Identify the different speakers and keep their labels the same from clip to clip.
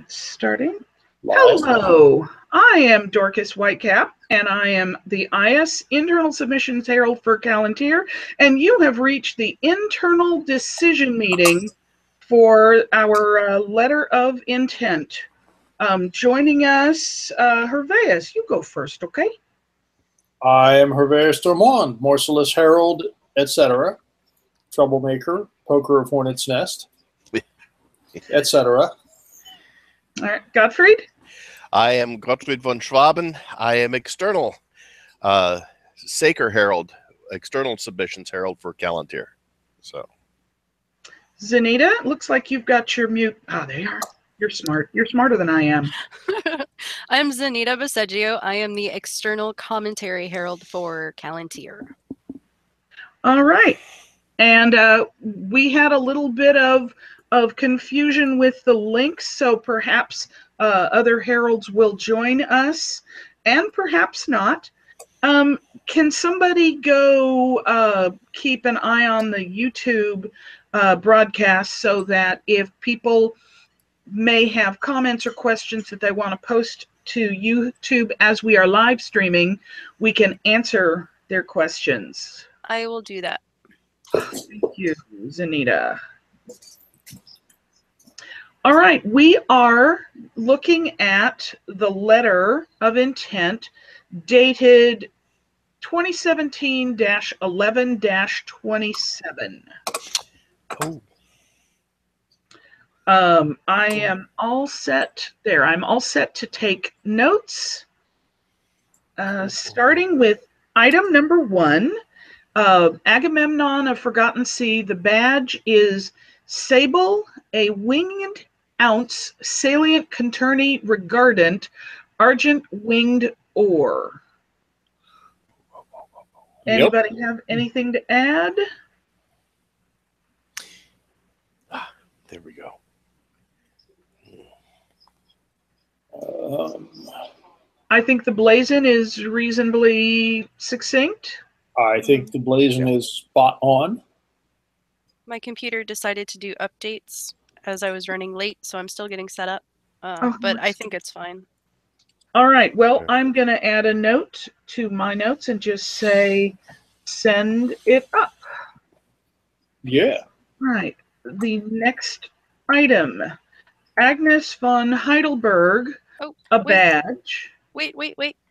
Speaker 1: Starting.
Speaker 2: Live.
Speaker 1: Hello, I am Dorcas Whitecap, and I am the IS Internal Submissions Herald for Callantyr, and you have reached the internal decision meeting for our letter of intent. Joining us, Herveus, you go first, okay?
Speaker 2: I am Herveus Dormont, Morciless Herald, etc. Troublemaker, Poker of Hornet's Nest, etc.
Speaker 1: All right, Gottfried?
Speaker 3: I am Gottfried von Schwaben. I am external Saker Herald, external submissions Herald for Callantyr. So,
Speaker 1: Zanita, looks like you've got your mute. Ah, there you are. You're smart. You're smarter than I am.
Speaker 4: I'm Zanita Baseggio. I am the external commentary herald for Callantyr.
Speaker 1: All right. And we had a little bit of confusion with the links, so perhaps other heralds will join us, and perhaps not. Can somebody go keep an eye on the YouTube broadcast so that if people may have comments or questions that they want to post to YouTube as we are live streaming, we can answer their questions?
Speaker 4: I will do that.
Speaker 1: Thank you, Zanita. All right, we are looking at the letter of intent dated 2017-11-27.
Speaker 3: cool.
Speaker 1: I am all set there. I'm all set to take notes. Starting with item number 1, Agamemnon of Forgotten Sea. The badge is Sable, a winged ounce, salient conturny regardant, argent winged ore. Anybody have anything to add?
Speaker 3: There we go.
Speaker 1: I think the blazon is reasonably succinct.
Speaker 2: I think the blazon is spot on.
Speaker 4: My computer decided to do updates as I was running late, so I'm still getting set up. But I think it's fine.
Speaker 1: All right. Well, I'm going to add a note to my notes and just say, send it up.
Speaker 2: Yeah.
Speaker 1: Right. The next item, Agnes von Heidelberg, badge.
Speaker 4: Wait.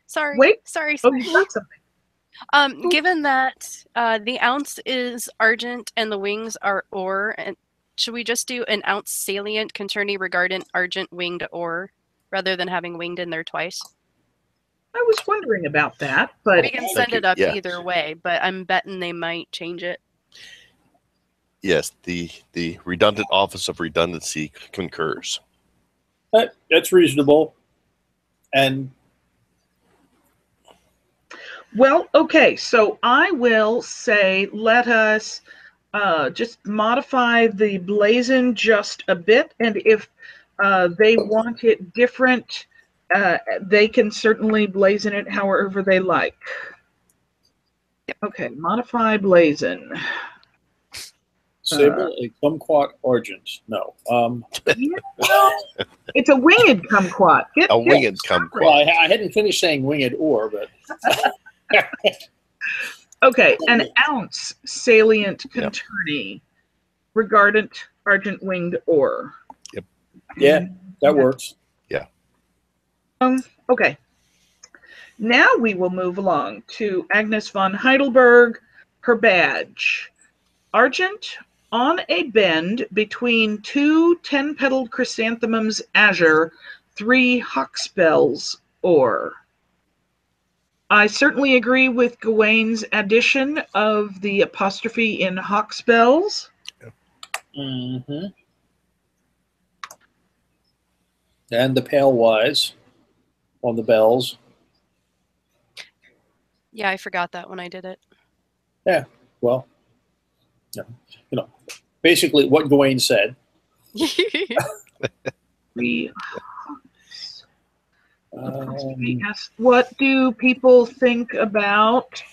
Speaker 4: Sorry.
Speaker 1: Wait.
Speaker 4: Sorry.
Speaker 1: Oh, you got something.
Speaker 4: Given that the ounce is argent and the wings are ore, and should we just do an ounce salient conturny regardant argent winged ore rather than having winged in there twice?
Speaker 1: I was wondering about that, but
Speaker 4: we can send it up either way, but I'm betting they might change it.
Speaker 3: Yes, the redundant office of redundancy concurs.
Speaker 2: That's reasonable. And
Speaker 1: well, okay, so I will say let us just modify the blazon just a bit, and if they want it different, they can certainly blazon it however they like. Okay, modify blazon.
Speaker 2: Sable, a kumquat argent. No.
Speaker 1: It's a winged kumquat.
Speaker 3: A winged kumquat.
Speaker 2: Well, I hadn't finished saying winged ore, but...
Speaker 1: Okay, an ounce salient conturny regardant argent winged ore.
Speaker 3: Yep.
Speaker 2: Yeah, that works.
Speaker 3: Yeah.
Speaker 1: Okay. Now we will move along to Agnes von Heidelberg, her badge. Argent on a bend between 2 10-petaled chrysanthemums azure, 3 hawkspells ore. I certainly agree with Gawain's addition of the apostrophe in hawkspells.
Speaker 2: Mm-hmm. And the pale wise on the bells.
Speaker 4: Yeah, I forgot that when I did it.
Speaker 2: Yeah, well, basically what Gawain said.
Speaker 1: What do people think about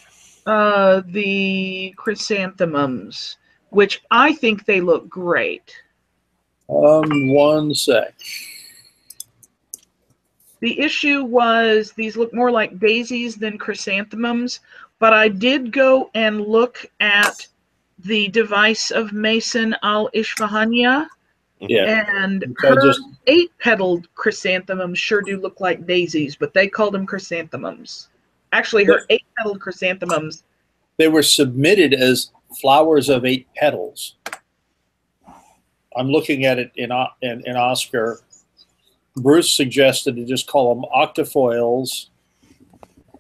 Speaker 1: the chrysanthemums, which I think they look great?
Speaker 2: One sec.
Speaker 1: The issue was these look more like daisies than chrysanthemums, but I did go and look at the device of Mason al-Isfahaniya,
Speaker 2: Yeah.
Speaker 1: and
Speaker 2: I
Speaker 1: her
Speaker 2: just
Speaker 1: 8-petaled chrysanthemums sure do look like daisies, but they called them chrysanthemums. Actually, her 8-petaled chrysanthemums.
Speaker 2: they were submitted as flowers of 8 petals. I'm looking at it in Oscar. Bruce suggested to just call them octafoils,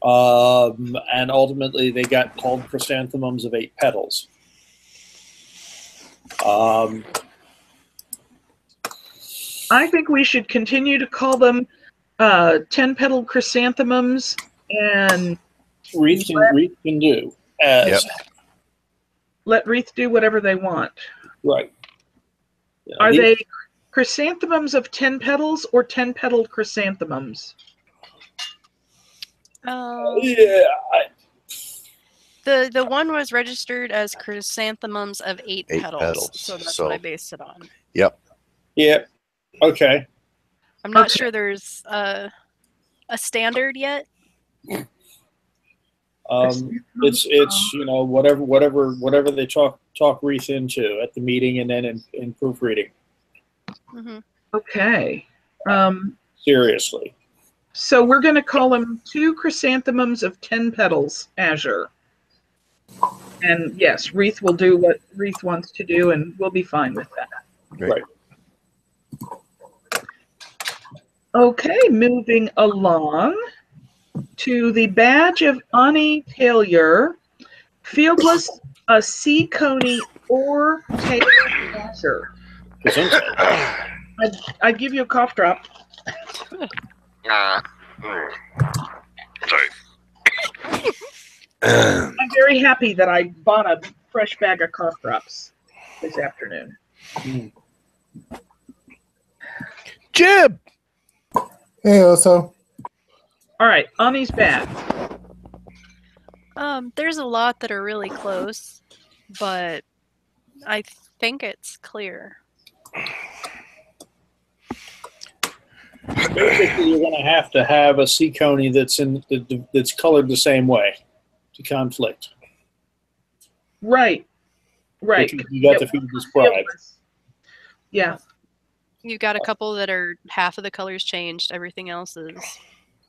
Speaker 2: and ultimately they got called chrysanthemums of 8 petals.
Speaker 1: I think we should continue to call them 10-petaled chrysanthemums, and
Speaker 2: Wreath can do as
Speaker 1: let Wreath do whatever they want.
Speaker 2: right. Yeah,
Speaker 1: Are they chrysanthemums of 10 petals or 10-petaled chrysanthemums?
Speaker 2: Yeah.
Speaker 4: The one was registered as chrysanthemums of 8
Speaker 3: 8
Speaker 4: petals,
Speaker 3: petals.
Speaker 4: so that's
Speaker 3: So-
Speaker 4: what I based it on.
Speaker 3: Yep.
Speaker 2: Yeah. Okay.
Speaker 4: I'm not
Speaker 1: Okay.
Speaker 4: sure there's a standard yet.
Speaker 2: It's whatever they talk Wreath into at the meeting and then in proofreading.
Speaker 4: Hmm.
Speaker 1: Okay.
Speaker 2: Seriously.
Speaker 1: So we're going to call them 2 chrysanthemums of 10 petals, Azure. And yes, Wreath will do what Wreath wants to do, and we'll be fine with that.
Speaker 3: Right.
Speaker 1: Okay, moving along to the badge of Ani Taylor, fieldless, a sea coney, or Taylor Azure. I'd give you a cough drop.
Speaker 3: Sorry.
Speaker 1: I'm very happy that I bought a fresh bag of cough drops this afternoon.
Speaker 3: Jib!
Speaker 5: Hey, Oso.
Speaker 1: All right, Ani's badge.
Speaker 4: There's a lot that are really close, but I think it's clear.
Speaker 2: Basically, you're going to have a sea coney that's colored the same way to conflict.
Speaker 1: Right.
Speaker 2: You got the fieldless bride.
Speaker 1: Yeah.
Speaker 4: You've got a couple that are half of the colors changed. Everything else is.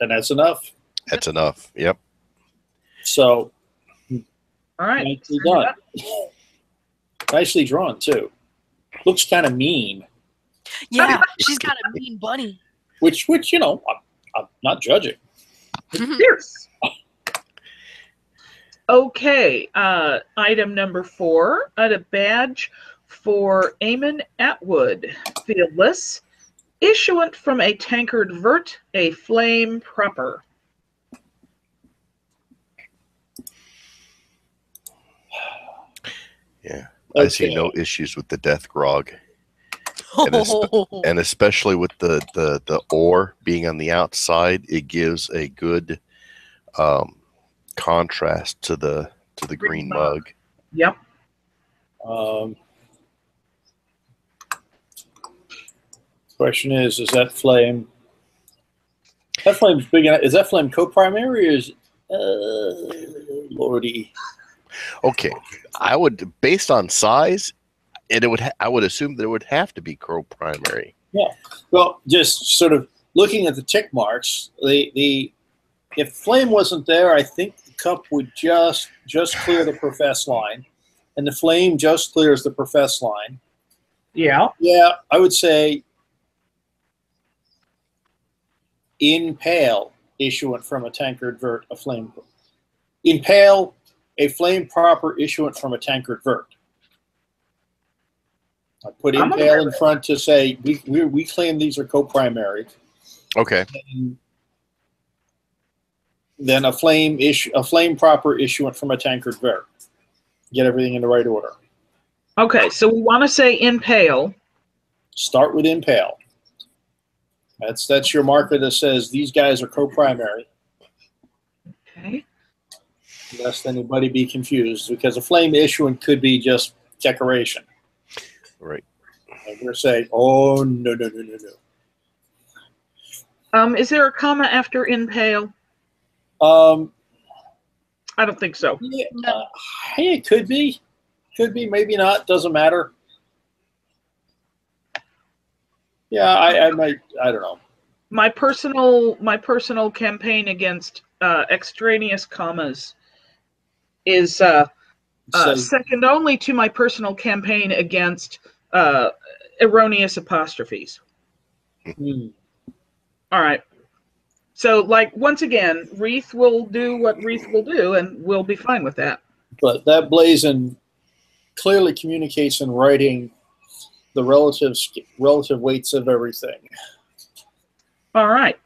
Speaker 2: And that's enough.
Speaker 3: That's enough. Yep.
Speaker 2: So,
Speaker 1: All right.
Speaker 2: nicely done. Nicely drawn, too. Looks kind of mean.
Speaker 4: Yeah, she's got a mean bunny.
Speaker 2: Which I'm not judging.
Speaker 1: Fierce. Okay, item number 4, a badge for Eamon Atwood, fieldless, issuant from a tankard vert, a flame proper.
Speaker 3: Yeah. I see no issues with the death grog. And especially with the ore being on the outside, it gives a good contrast to the green mug.
Speaker 1: Yep.
Speaker 2: Question is that flame? That flame's big enough. Is that flame co-primary or is Lordy?
Speaker 3: Okay, I would, based on size, I would assume that it would have to be co-primary.
Speaker 2: Yeah. Well, just sort of looking at the tick marks, if flame wasn't there, I think the cup would just clear the profess line, and the flame just clears the profess line.
Speaker 1: Yeah.
Speaker 2: Yeah, I would say in pale, issuant from a tankard vert, a flame. In pale, a flame proper issuant from a tankard vert. I put impale in front to say we claim these are co-primary.
Speaker 3: Okay.
Speaker 2: And then a flame proper issuant from a tankard vert. Get everything in the right order.
Speaker 1: Okay, so we want to say impale.
Speaker 2: Start with impale. That's your marker that says these guys are co-primary.
Speaker 1: Okay.
Speaker 2: Lest anybody be confused, because a flame issuant could be just decoration.
Speaker 3: Right.
Speaker 2: And we're saying, oh, no.
Speaker 1: Is there a comma after impale?
Speaker 2: Um,
Speaker 1: I don't think so.
Speaker 2: yeah,
Speaker 4: No.
Speaker 2: hey, it could be, maybe not. Doesn't matter. Yeah, I might. I don't know.
Speaker 1: My personal campaign against extraneous commas is
Speaker 2: Say,
Speaker 1: second only to my personal campaign against erroneous apostrophes.
Speaker 2: hmm.
Speaker 1: All right. So, like, once again, Wreath will do what Wreath will do, and we'll be fine with that.
Speaker 2: But that blazon clearly communicates in writing the relative weights of everything.
Speaker 1: All right.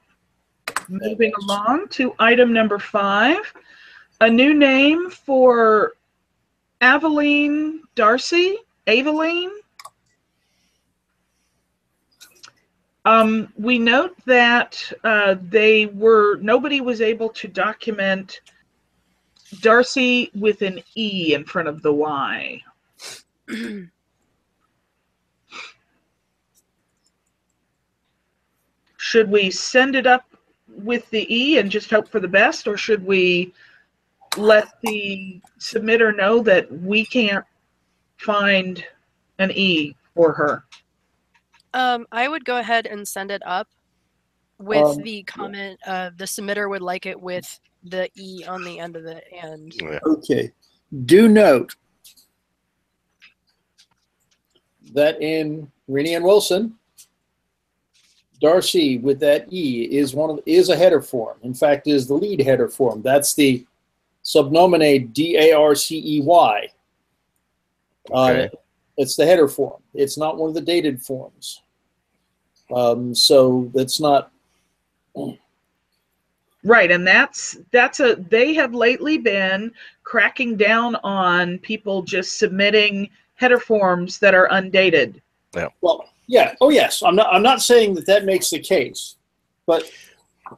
Speaker 1: Moving along to item number 5. A new name for Aveline Darcy. Aveline. We note that nobody was able to document Darcy with an E in front of the Y. Should we send it up with the E and just hope for the best, or should we let the submitter know that we can't find an E for her?
Speaker 4: I would go ahead and send it up with the comment the submitter would like it with the E on the end of the end.
Speaker 3: Yeah.
Speaker 2: Okay. Do note that in Rennie and Wilson, Darcy with that E is a header form. In fact, is the lead header form. That's the subnomine Darcey.
Speaker 3: Okay.
Speaker 2: It's the header form. It's not one of the dated forms. So that's not
Speaker 1: right. And they have lately been cracking down on people just submitting header forms that are undated.
Speaker 3: Yeah.
Speaker 2: Well, yeah. Oh, yes. I'm not saying that makes the case, but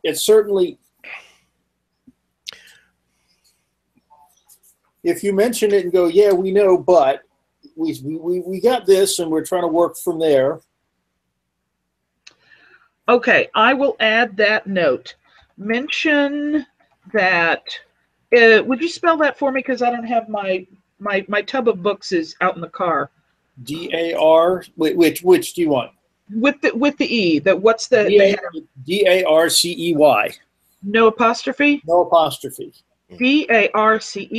Speaker 2: it's certainly, if you mention it and go, yeah, we know, but we got this and we're trying to work from there.
Speaker 1: Okay, I will add that note. Mention that. Would you spell that for me? Because I don't have my tub of books is out in the car.
Speaker 2: DAR. Which do you want?
Speaker 1: With the E. What's the
Speaker 2: DARCEY.
Speaker 1: No apostrophe?
Speaker 2: No apostrophe.
Speaker 1: DARCEY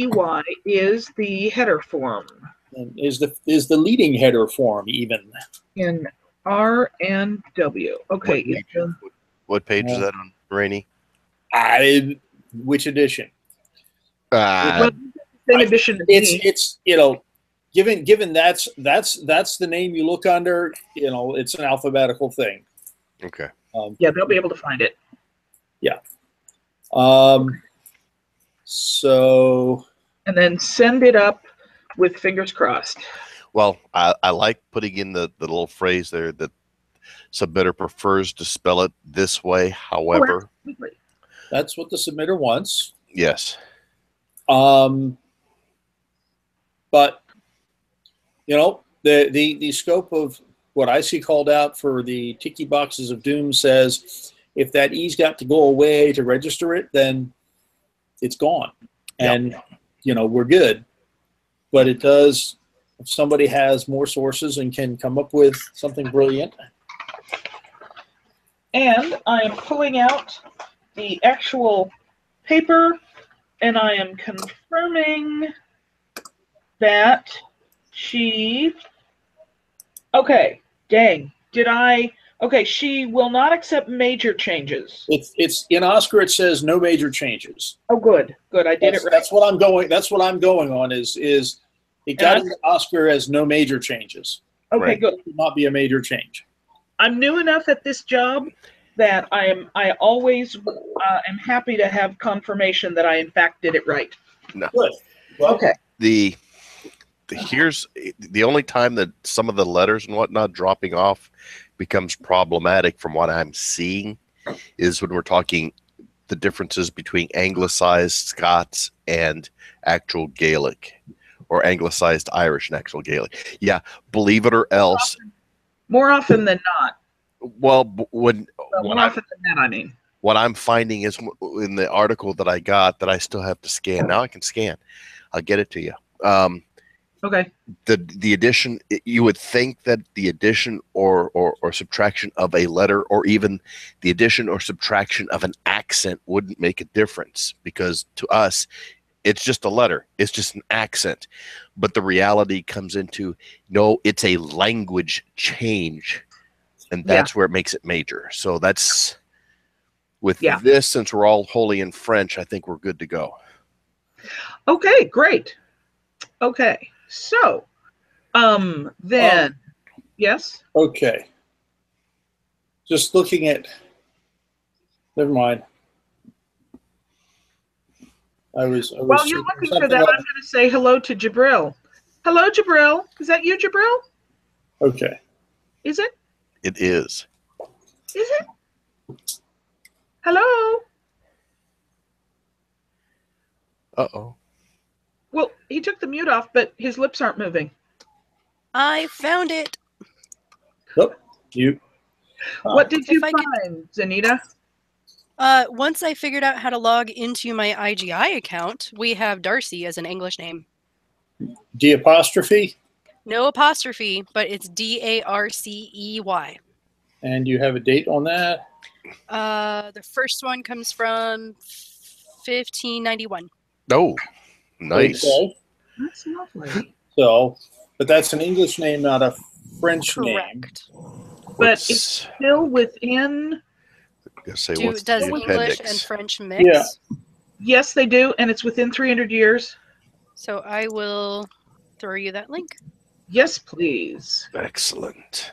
Speaker 1: is the header form.
Speaker 2: And is the leading header form even.
Speaker 1: In R and W. Okay.
Speaker 3: What page is that on, Rainey?
Speaker 2: Which edition?
Speaker 1: Same edition as me.
Speaker 2: It's given that's the name you look under, it's an alphabetical thing.
Speaker 3: Okay.
Speaker 1: Yeah, they'll be able to find it.
Speaker 2: Yeah. So.
Speaker 1: And then send it up with fingers crossed.
Speaker 3: Well, I like putting in the little phrase there that submitter prefers to spell it this way. However,
Speaker 2: that's what the submitter wants.
Speaker 3: Yes.
Speaker 2: But the scope of what I see called out for the tiki boxes of doom says if that E's got to go away to register it, then it's gone, and we're good. But it does. If somebody has more sources and can come up with something brilliant.
Speaker 1: And I am pulling out the actual paper, and I am confirming that she. Okay, dang. Okay, she will not accept major changes.
Speaker 2: It's in Oscar. It says no major changes.
Speaker 1: Oh, good. I did it right.
Speaker 2: That's what I'm going. That's what I'm going on. Is it got into Oscar as no major changes.
Speaker 1: Okay,
Speaker 3: right.
Speaker 1: Good.
Speaker 2: It would not be a major change.
Speaker 1: I'm new enough at this job that I always am happy to have confirmation that I in fact did it right.
Speaker 3: No.
Speaker 2: Good. Well,
Speaker 1: Okay.
Speaker 3: Here's the only time that some of the letters and whatnot dropping off becomes problematic from what I'm seeing is when we're talking the differences between anglicized Scots and actual Gaelic, or anglicized Irish and actual Gaelic. Yeah, believe it or else.
Speaker 1: More often than not.
Speaker 3: Well, when
Speaker 1: more often than that, I mean.
Speaker 3: What I'm finding is in the article that I got that I still have to scan. Now I can scan. I'll get it to you.
Speaker 1: Okay.
Speaker 3: The addition, you would think that the addition or subtraction of a letter, or even the addition or subtraction of an accent, wouldn't make a difference, because to us it's just a letter, it's just an accent. But the reality comes into, no, it's a language change, and that's where it makes it major. So that's with this, since we're all wholly in French, I think we're good to go.
Speaker 1: Okay, great. Okay, so then yes.
Speaker 2: Okay. Just looking at. Never mind.
Speaker 1: While you're looking for that, I'm going to say hello to Jabril. Hello, Jabril. Is that you, Jabril?
Speaker 2: Okay.
Speaker 1: Is it?
Speaker 3: It is.
Speaker 1: Is it? Hello?
Speaker 3: Uh-oh.
Speaker 1: Well, he took the mute off, but his lips aren't moving.
Speaker 4: I found it.
Speaker 2: Oh, you.
Speaker 1: What did you find, Zanita?
Speaker 4: Once I figured out how to log into my IGI account, we have Darcy as an English name.
Speaker 2: D apostrophe?
Speaker 4: No apostrophe, but it's Darcey.
Speaker 2: And you have a date on that?
Speaker 4: The first one comes from 1591.
Speaker 3: Oh, nice.
Speaker 2: Okay.
Speaker 1: That's lovely.
Speaker 2: So, but that's an English name, not a French name.
Speaker 4: Correct.
Speaker 1: But it's still within.
Speaker 3: Say,
Speaker 4: does
Speaker 3: the
Speaker 4: English
Speaker 3: appendix?
Speaker 4: and French mix?
Speaker 2: Yeah.
Speaker 1: Yes, they do, and it's within 300 years.
Speaker 4: So I will throw you that link.
Speaker 1: Yes, please.
Speaker 3: Excellent.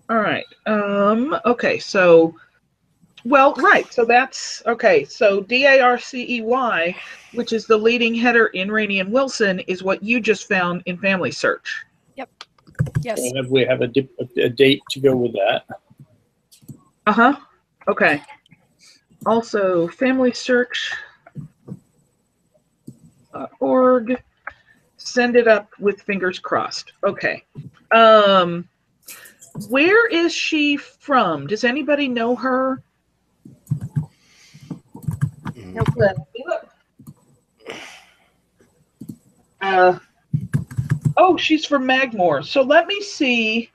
Speaker 1: All right. Okay, so, well, right. So that's, okay. So DARCEY, which is the leading header in Rainey and Wilson, is what you just found in Family Search.
Speaker 4: Yep. Yes.
Speaker 2: So we have a date to go with that.
Speaker 1: Uh-huh. Okay. Also, Family Search org. Send it up with fingers crossed. Okay. Where is she from? Does anybody know her?
Speaker 4: Nope.
Speaker 1: Oh, she's from Magmore. So let me see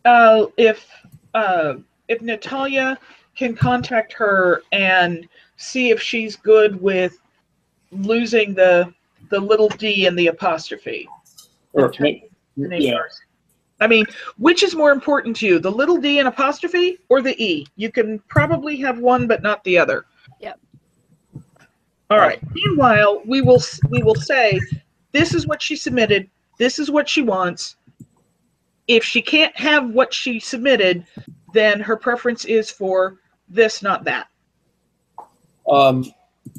Speaker 1: if Natalia can contact her and see if she's good with losing the little d and the apostrophe.
Speaker 2: Or
Speaker 1: Yeah. I mean, which is more important to you, the little d and apostrophe or the e? You can probably have one but not the other.
Speaker 4: Yep.
Speaker 1: All right. Meanwhile, we will say this is what she submitted. This is what she wants. If she can't have what she submitted, then her preference is for this, not that.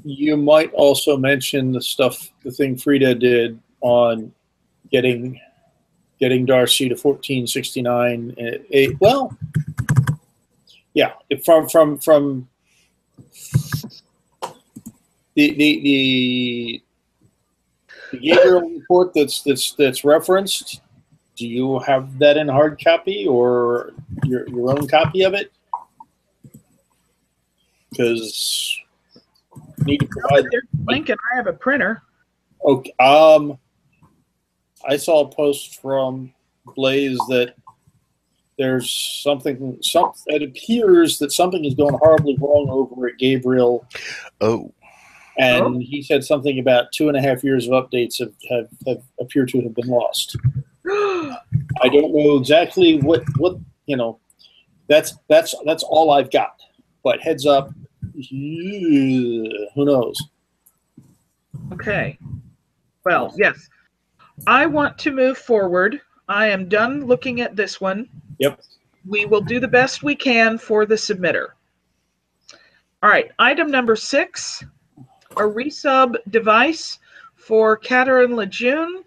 Speaker 2: You might also mention the thing Frida did on getting Darcy to 1469. Well, yeah, from the Gabriel report that's referenced. Do you have that in hard copy or your own copy of it? Because you need to provide.
Speaker 1: Link and I have a printer.
Speaker 2: Okay. I saw a post from Blaze that there's something. It appears that something is going horribly wrong over at Gabriel.
Speaker 3: Oh.
Speaker 2: And he said something about 2.5 years of updates have appear to have been lost. I don't know exactly what That's all I've got. But heads up, who knows?
Speaker 1: Okay. Well, yes. I want to move forward. I am done looking at this one.
Speaker 2: Yep.
Speaker 1: We will do the best we can for the submitter. All right. Item number 6, a resub device for Caterin Lejeune.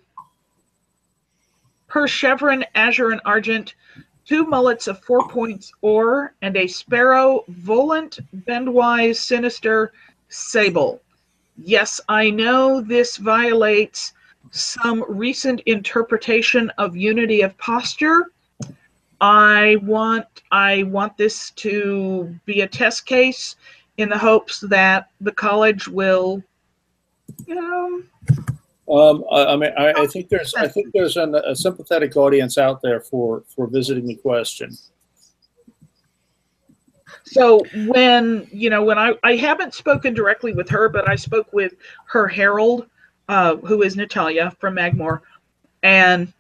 Speaker 1: Per chevron, azure, and argent, 2 mullets of 4 points or, and a sparrow, volant, bendwise, sinister, sable. Yes, I know this violates some recent interpretation of unity of posture, I want this to be a test case in the hopes that the college will, you know.
Speaker 2: I think there's a sympathetic audience out there for visiting the question.
Speaker 1: So when I haven't spoken directly with her, but I spoke with her herald, who is Natalia from Magmore, and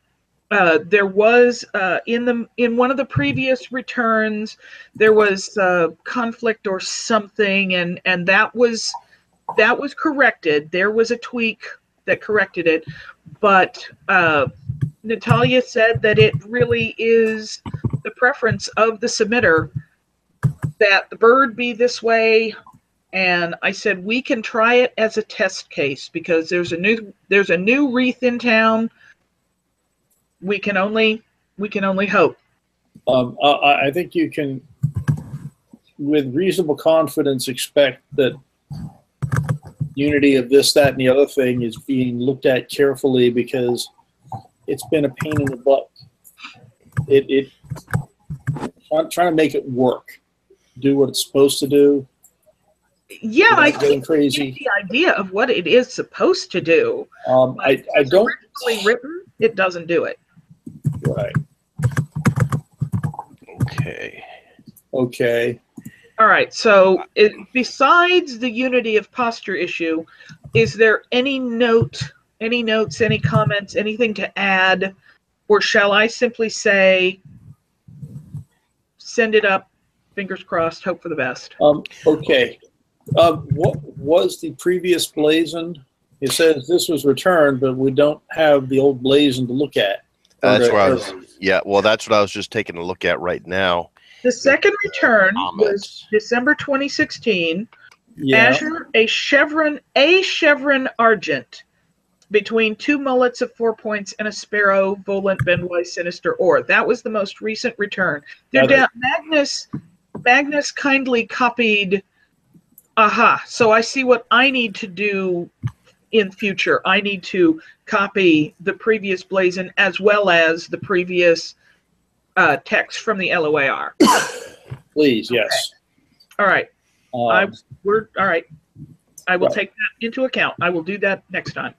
Speaker 1: there was in one of the previous returns there was conflict or something, and that was corrected. There was a tweak that corrected it, but Natalia said that it really is the preference of the submitter that the bird be this way. And I said we can try it as a test case because there's a new wreath in town. We can only hope.
Speaker 2: I think you can, with reasonable confidence, expect that unity of this, that, and the other thing is being looked at carefully because it's been a pain in the butt. I'm trying to make it work, do what it's supposed to do.
Speaker 1: Yeah, I
Speaker 2: getting crazy.
Speaker 1: The idea of what it is supposed to do.
Speaker 2: I don't.
Speaker 1: Originally written, it doesn't do it.
Speaker 2: Right. Okay.
Speaker 1: All right. So, besides the unity of posture issue, is there any notes, any comments, anything to add, or shall I simply say, send it up, fingers crossed, hope for the best?
Speaker 2: Okay. What was the previous blazon? It says this was returned, but we don't have the old blazon to look at.
Speaker 3: That's where I was. Yeah, well, that's what I was just taking a look at right now.
Speaker 1: The second return was December 2016.
Speaker 2: Yeah.
Speaker 1: Azure, a chevron argent between 2 mullets of 4 points and a sparrow, volant, bendwise, sinister ore. That was the most recent return. Magnus kindly copied. Aha. So I see what I need to do in future. I need to copy the previous blazon as well as the previous text from the LOAR.
Speaker 2: Please, yes.
Speaker 1: All right.
Speaker 2: Um,
Speaker 1: All right. I will take that into account. I will do that next time.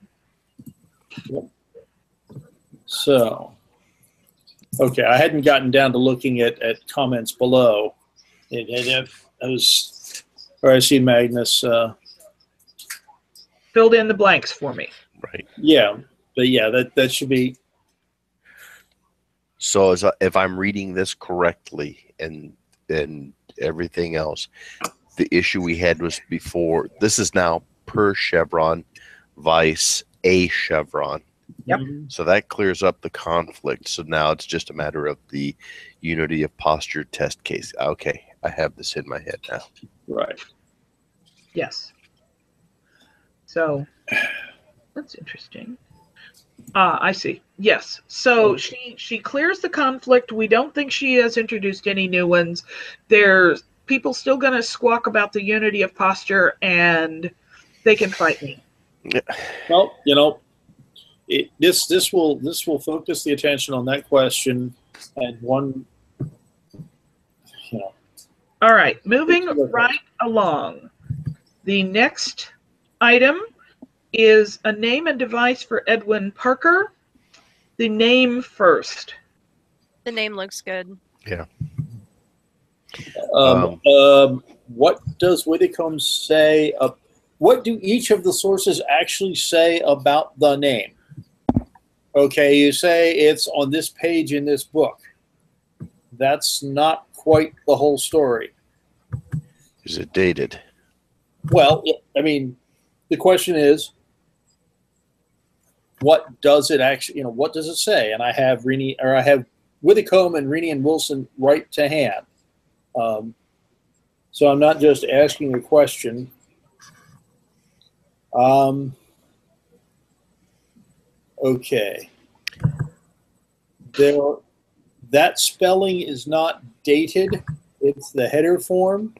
Speaker 2: So, okay, I hadn't gotten down to looking at comments below. I was, or I see Magnus
Speaker 1: filled in the blanks for me.
Speaker 3: Right.
Speaker 2: Yeah, but yeah, that should be.
Speaker 3: So if I'm reading this correctly and everything else, the issue we had was before. This is now per chevron, vice a chevron.
Speaker 1: Yep.
Speaker 3: So that clears up the conflict. So now it's just a matter of the unity of posture test case. Okay, I have this in my head now.
Speaker 2: Right.
Speaker 1: Yes. So that's interesting. I see. Yes. So she clears the conflict. We don't think she has introduced any new ones. There's people still going to squawk about the unity of posture, and they can fight me.
Speaker 2: Well, this will focus the attention on that question and one.
Speaker 1: All right, moving right along. The next item is a name and device for Edwin Parker. The name first.
Speaker 4: The name looks good.
Speaker 3: Yeah.
Speaker 2: What does Whitcomb say? What do each of the sources actually say about the name? Okay, you say it's on this page in this book. That's not quite the whole story.
Speaker 3: Is it dated?
Speaker 2: Well, I mean, the question is, what does it actually? What does it say? And I have Whitcomb and Rennie and Wilson right to hand. So I'm not just asking a question. Okay. That spelling is not dated. It's the header form.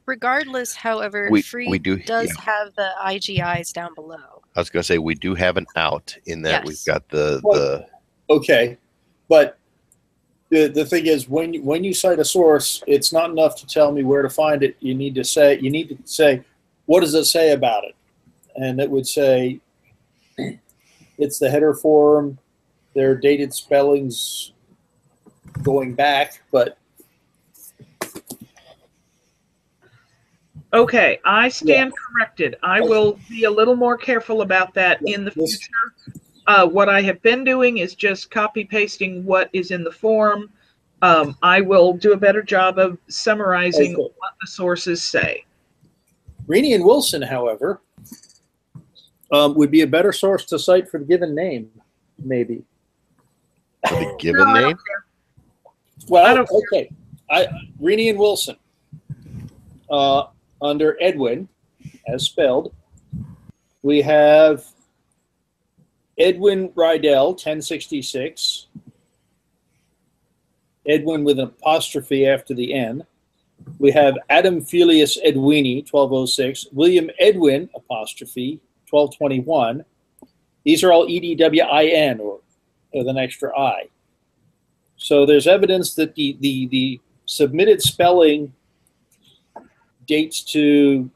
Speaker 4: Regardless, however,
Speaker 3: We
Speaker 4: Freed
Speaker 3: do,
Speaker 4: does
Speaker 3: yeah.
Speaker 4: have the IGIs down below.
Speaker 3: I was going to say we do have an out in that we've
Speaker 4: Yes.
Speaker 3: got the
Speaker 2: Okay, but the thing is, when you cite a source, it's not enough to tell me where to find it. You need to say, what does it say about it? And it would say, it's the header form. There are dated spellings going back, but
Speaker 1: Okay, I stand corrected. I will be a little more careful about that in the future. What I have been doing is just copy pasting what is in the form. I will do a better job of summarizing what the sources say.
Speaker 2: Reaney and Wilson, however, would be a better source to cite for the given name, maybe.
Speaker 3: for the given
Speaker 1: No, I don't
Speaker 3: name.
Speaker 1: care.
Speaker 2: Well,
Speaker 1: I don't
Speaker 2: okay. Reaney and Wilson, under Edwin, as spelled, we have Edwin Rydell, 1066. Edwin with an apostrophe after the N. We have Adam Felius Edwini, 1206. William Edwin, apostrophe, 1221. These are all EDWIN, or with an extra I. So there's evidence that the submitted spelling dates to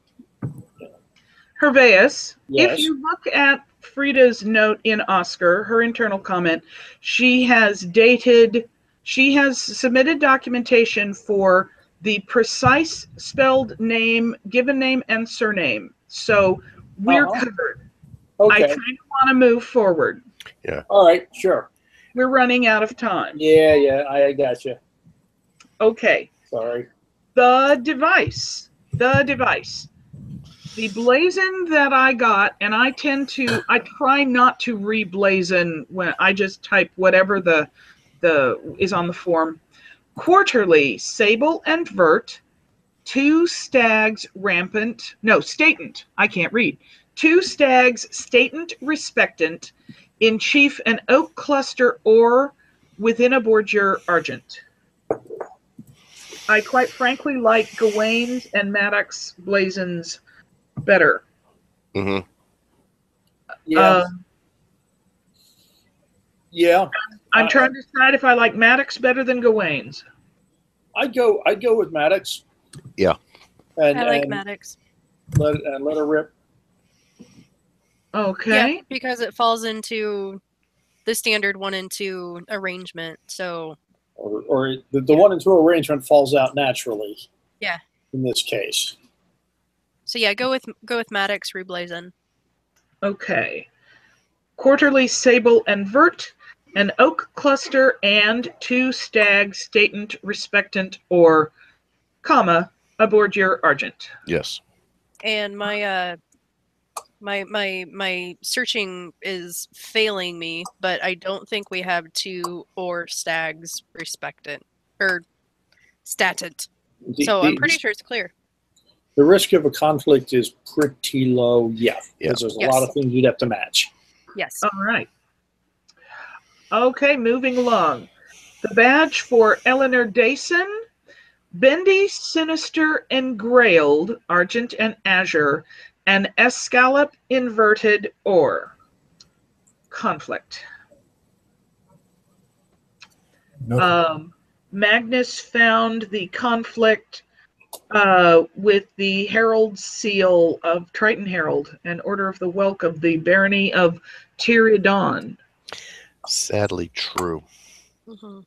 Speaker 1: Herveus,
Speaker 2: Yes.
Speaker 1: if you look at Frida's note in Oscar, her internal comment, she has submitted documentation for the precise spelled name, given name, and surname. So we're covered. I
Speaker 2: Okay.
Speaker 1: kind of want to move forward.
Speaker 3: Yeah.
Speaker 2: All right. Sure.
Speaker 1: We're running out of time.
Speaker 2: Yeah. I got you.
Speaker 1: Okay.
Speaker 2: Sorry.
Speaker 1: The device. The blazon that I got, and I try not to re-blazon when I just type whatever the is on the form. Quarterly, sable and vert, two stags statent. I can't read. Two stags statent respectant, in chief an oak cluster or within a bordure argent. I quite frankly like Gawain's and Maddox blazons better.
Speaker 3: Mm-hmm.
Speaker 2: Yeah. Yeah.
Speaker 1: I'm trying to decide if I like Maddox better than Gawain's.
Speaker 2: I'd go with Maddox.
Speaker 3: Yeah.
Speaker 2: And,
Speaker 4: I like Maddox.
Speaker 2: Let her rip.
Speaker 1: Okay.
Speaker 4: Yeah, because it falls into the standard 1 and 2 arrangement. So
Speaker 2: Or the 1 and 2 arrangement falls out naturally.
Speaker 4: Yeah.
Speaker 2: In this case.
Speaker 4: So yeah, go with Maddox reblazon.
Speaker 1: Okay. Quarterly, sable and vert, an oak cluster, and two stags statent respectant or comma aboard your argent.
Speaker 3: Yes.
Speaker 4: And my my searching is failing me, but I don't think we have two or stags respectant or statent. So I'm pretty sure it's clear.
Speaker 2: The risk of a conflict is pretty low, because there's a lot of things you'd have to match.
Speaker 4: Yes.
Speaker 1: All right. Okay, moving along. The badge for Eleanor Dason, bendy, sinister, engrailed, argent and azure, an escallop inverted or conflict. Magnus found the conflict with the Herald seal of Triton Herald and Order of the Welcome, the barony of Tiridaun.
Speaker 3: Sadly true.
Speaker 4: Mm-hmm.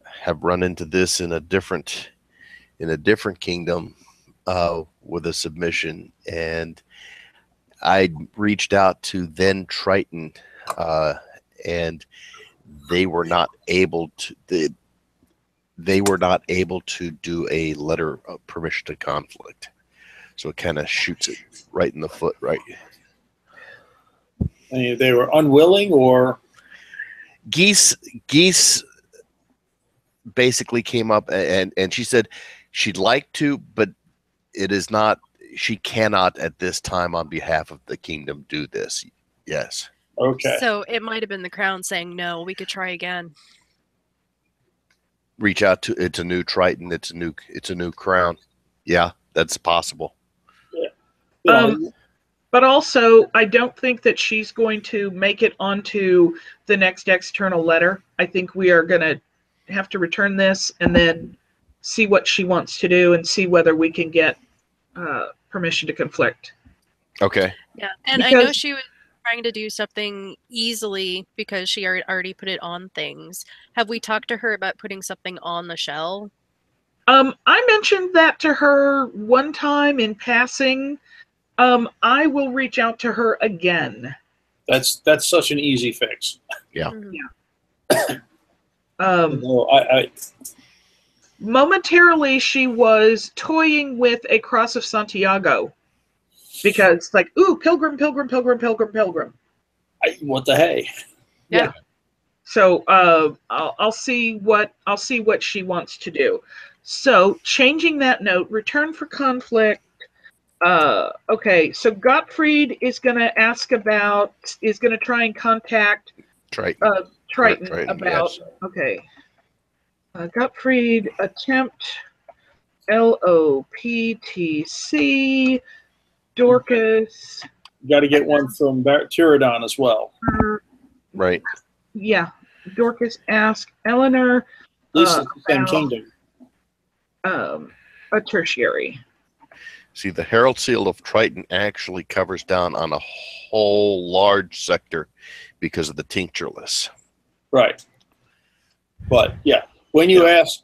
Speaker 3: Have run into this in a different kingdom with a submission, and I reached out to then Triton, and they were not able to. They were not able to do a letter of permission to conflict, so it kind of shoots it right in the foot. Right.
Speaker 2: And they were unwilling, or
Speaker 3: Geese basically came up and she said she'd like to, but it is not. She cannot at this time on behalf of the kingdom do this. Yes.
Speaker 2: Okay.
Speaker 4: So it might have been the crown saying no. We could try again.
Speaker 3: Reach out to it's a new Triton. It's a new crown. Yeah, that's possible.
Speaker 2: You know,
Speaker 1: But also, I don't think that she's going to make it onto the next external letter. I think we are going to have to return this and then see what she wants to do and see whether we can get permission to conflict.
Speaker 3: Okay.
Speaker 4: Yeah, and I know
Speaker 1: Because-
Speaker 4: she was trying to do something easily because she already put it on things. Have we talked to her about putting something on the shell?
Speaker 1: I mentioned that to her one time in passing. I will reach out to her again.
Speaker 2: that's such an easy fix.
Speaker 3: Yeah.
Speaker 2: No, I
Speaker 1: Momentarily, she was toying with a cross of Santiago because, like, ooh, pilgrim, pilgrim, pilgrim, pilgrim, pilgrim.
Speaker 2: what the hey?
Speaker 1: Yeah. So I'll see what she wants to do. So changing that note, return for conflict. Okay, so Gottfried is going to try and contact
Speaker 3: Triton.
Speaker 1: Triton about.
Speaker 3: Yes.
Speaker 1: Okay. Gottfried attempt LOPTC Dorcas.
Speaker 2: Got to get one from Tyradon as well.
Speaker 3: Right.
Speaker 1: Yeah, Dorcas ask Eleanor.
Speaker 2: At least it's the same
Speaker 1: about,
Speaker 2: kingdom.
Speaker 1: A tertiary.
Speaker 3: See, the Herald Seal of Triton actually covers down on a whole large sector because of the tinctureless.
Speaker 2: Right. But yeah, when you ask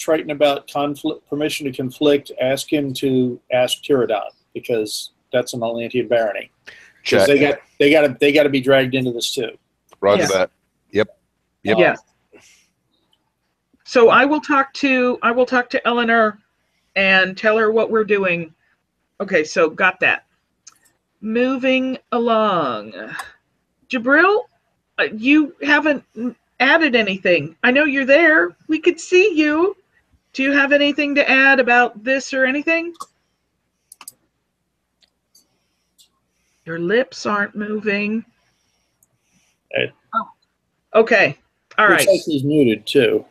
Speaker 2: Triton about conflict, permission to conflict, ask him to ask Tyradon because that's an Atlantean barony. Because
Speaker 3: Check.
Speaker 2: they got to be dragged into this too.
Speaker 3: Roger
Speaker 1: Yes.
Speaker 3: that. Yep.
Speaker 1: Yeah. So I will talk to Eleanor and tell her what we're doing. Okay, so got that. Moving along. Jabril, you haven't added anything. I know you're there. We could see you. Do you have anything to add about this or anything? Your lips aren't moving.
Speaker 2: Hey.
Speaker 1: Oh. Okay. All right.
Speaker 2: Looks like he's muted too.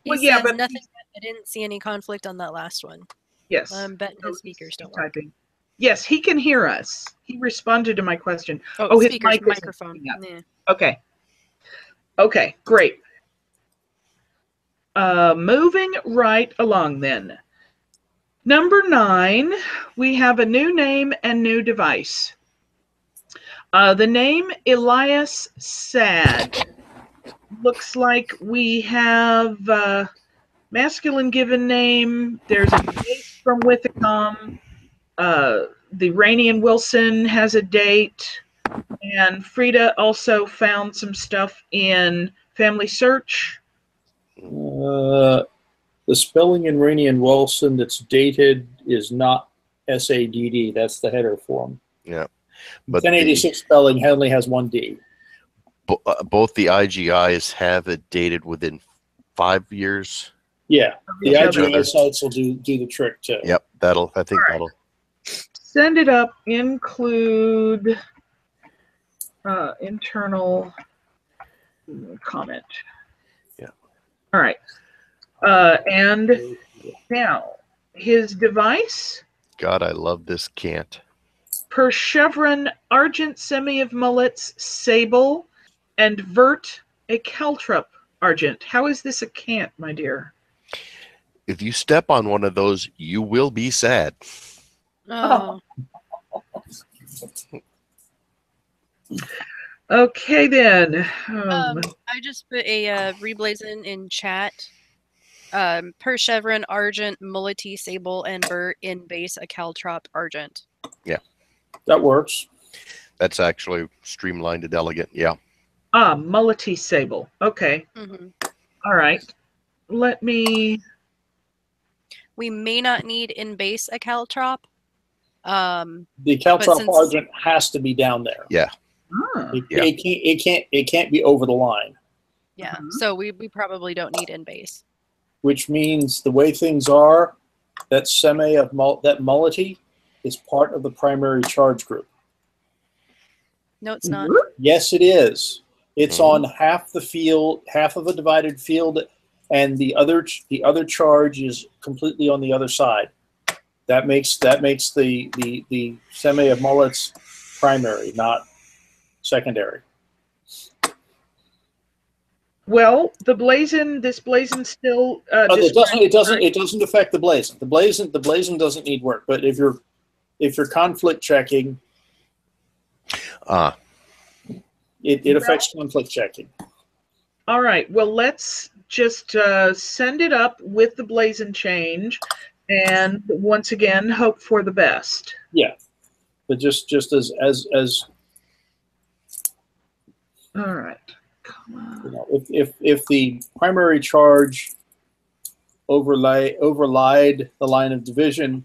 Speaker 4: He
Speaker 1: Well, yeah,
Speaker 4: said
Speaker 1: but
Speaker 4: nothing. I didn't see any conflict on that last one.
Speaker 1: Yes.
Speaker 4: I'm betting his speakers don't work.
Speaker 1: Typing. Yes, he can hear us. He responded to my question.
Speaker 4: Oh,
Speaker 1: his
Speaker 4: speakers,
Speaker 1: mic isn't
Speaker 4: microphone.
Speaker 1: picking up.
Speaker 4: Yeah.
Speaker 1: Okay. Okay, great. Moving right along then. Number 9, we have a new name and new device. The name Elias Sad. Looks like we have masculine given name. There's a date from Withicom. The Rainian Wilson has a date. And Frida also found some stuff in Family Search.
Speaker 2: The spelling in Rainey and Wilson that's dated is not SADD. That's the header form.
Speaker 3: Yeah. But
Speaker 2: 1086 spelling only has one D.
Speaker 3: Both the IGIs have it dated within 5 years.
Speaker 2: Yeah, the
Speaker 1: Each other.
Speaker 2: IGI sites will do the trick too.
Speaker 3: Yep, I think
Speaker 1: All right. Send it up, include internal comment.
Speaker 3: Yeah.
Speaker 1: All right. And now, his device,
Speaker 3: God, I love this cant.
Speaker 1: per chevron, argent semi of mullets, sable, and vert, a caltrop argent. How is this a cant, my dear?
Speaker 3: If you step on one of those, you will be sad.
Speaker 4: Oh.
Speaker 1: Okay, then.
Speaker 4: I just put a reblazon in chat. Per chevron, argent, mullety, sable, and burt in base a caltrop argent.
Speaker 2: That works.
Speaker 3: That's actually streamlined and elegant. Yeah.
Speaker 1: Mullety sable. Okay.
Speaker 4: Mm-hmm.
Speaker 1: All right. Let me.
Speaker 4: We may not need in base a caltrop.
Speaker 2: The caltrop argent has to be down there.
Speaker 3: Yeah.
Speaker 2: It can't be over the line.
Speaker 4: Yeah. So we probably don't need in base.
Speaker 2: Which means the way things are, that semi of that mullety is part of the primary charge group.
Speaker 4: No, it's not.
Speaker 2: Yes, it is. It's on half the field, half of a divided field, and the other charge is completely on the other side. That makes the semi of mullets primary, not secondary.
Speaker 1: Well, this blazon still.
Speaker 2: It doesn't affect the blazon. The blazon doesn't need work. But if you're conflict checking, it affects conflict checking.
Speaker 1: All right. Well, let's just send it up with the blazon change, and once again, hope for the best.
Speaker 2: Yeah, but just as
Speaker 1: all right. Come on.
Speaker 2: You know, if the primary charge overlaid the line of division,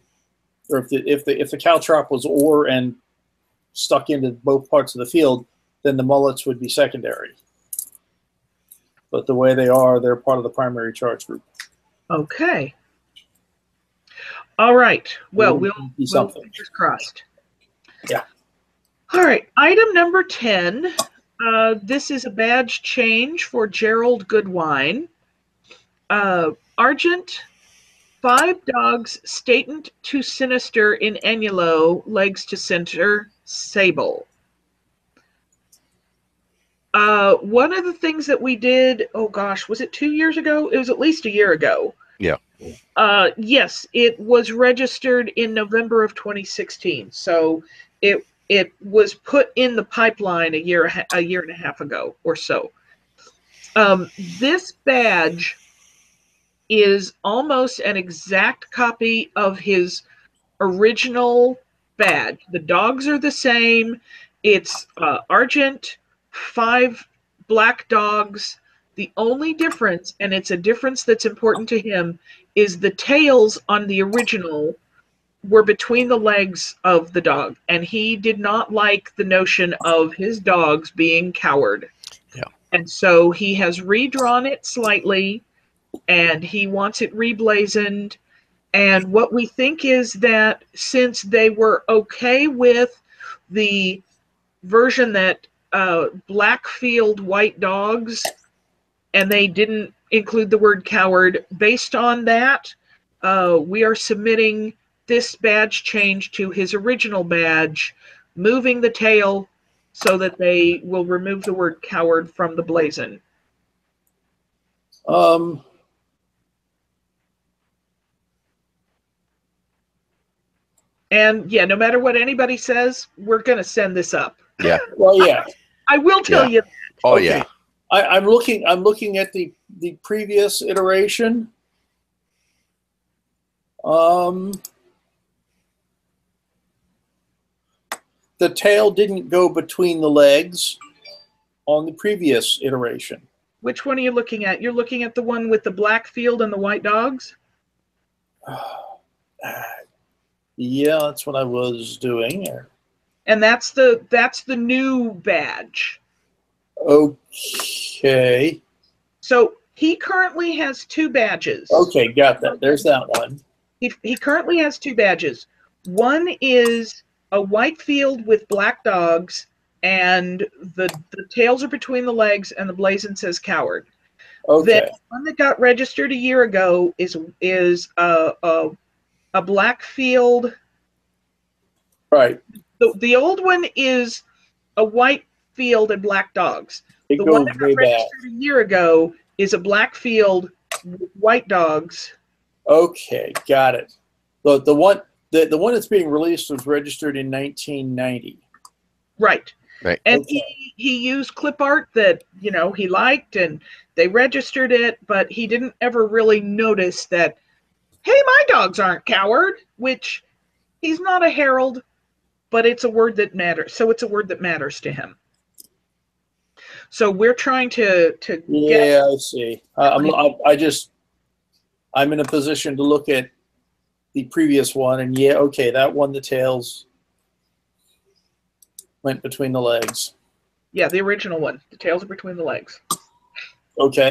Speaker 2: or if the caltrop was ore and stuck into both parts of the field, then the mullets would be secondary. But the way they are, they're part of the primary charge group.
Speaker 1: Okay. All right. Well, we'll fingers crossed.
Speaker 2: Yeah.
Speaker 1: All right. Item number 10. This is a badge change for Gerald Goodwine. Argent, 5 dogs, statent to sinister in Annulo, legs to center, sable. One of the things that we did, oh gosh, was it 2 years ago? It was at least a year ago.
Speaker 3: Yeah.
Speaker 1: Yes, it was registered in November of 2016. So it was put in the pipeline a year and a half ago or so. This badge is almost an exact copy of his original badge. The dogs are the same. It's Argent, 5 black dogs. The only difference, and it's a difference that's important to him, is the tails on the original were between the legs of the dog. And he did not like the notion of his dogs being coward.
Speaker 3: Yeah.
Speaker 1: And so he has redrawn it slightly, and he wants it reblazoned. And what we think is that since they were okay with the version that black field white dogs, and they didn't include the word coward, based on that, we are submitting this badge change to his original badge, moving the tail so that they will remove the word coward from the blazon. And yeah, no matter what anybody says, we're going to send this up.
Speaker 3: Yeah.
Speaker 2: Well, yeah.
Speaker 1: I will tell you that.
Speaker 3: Oh,
Speaker 2: Okay.
Speaker 3: yeah.
Speaker 2: I'm looking at the previous iteration. The tail didn't go between the legs on the previous iteration.
Speaker 1: Which one are you looking at? You're looking at the one with the black field and the white dogs?
Speaker 2: Yeah, that's what I was doing.
Speaker 1: And that's the new badge.
Speaker 2: Okay.
Speaker 1: So he currently has 2 badges.
Speaker 2: Okay, got that. There's that one.
Speaker 1: He currently has 2 badges. One is a white field with black dogs, and the tails are between the legs, and the blazon says coward.
Speaker 2: Okay.
Speaker 1: The one that got registered a year ago is a black field.
Speaker 2: Right.
Speaker 1: The old one is a white field and black dogs.
Speaker 2: It
Speaker 1: The
Speaker 2: goes
Speaker 1: one that got
Speaker 2: way back.
Speaker 1: registered a year ago is a black field with white dogs.
Speaker 2: Okay, got it. The one that's being released was registered in 1990.
Speaker 1: Right.
Speaker 3: Right.
Speaker 1: And
Speaker 2: Okay.
Speaker 1: he used clip art that, he liked, and they registered it, but he didn't ever really notice that, hey, my dogs aren't coward, which he's not a herald, but it's a word that matters. So it's a word that matters to him. So we're trying to
Speaker 2: Yeah, I see. I'm in a position to look at the previous one, and yeah, okay, that one, the tails went between the legs.
Speaker 1: Yeah, the original one. The tails are between the legs.
Speaker 2: Okay.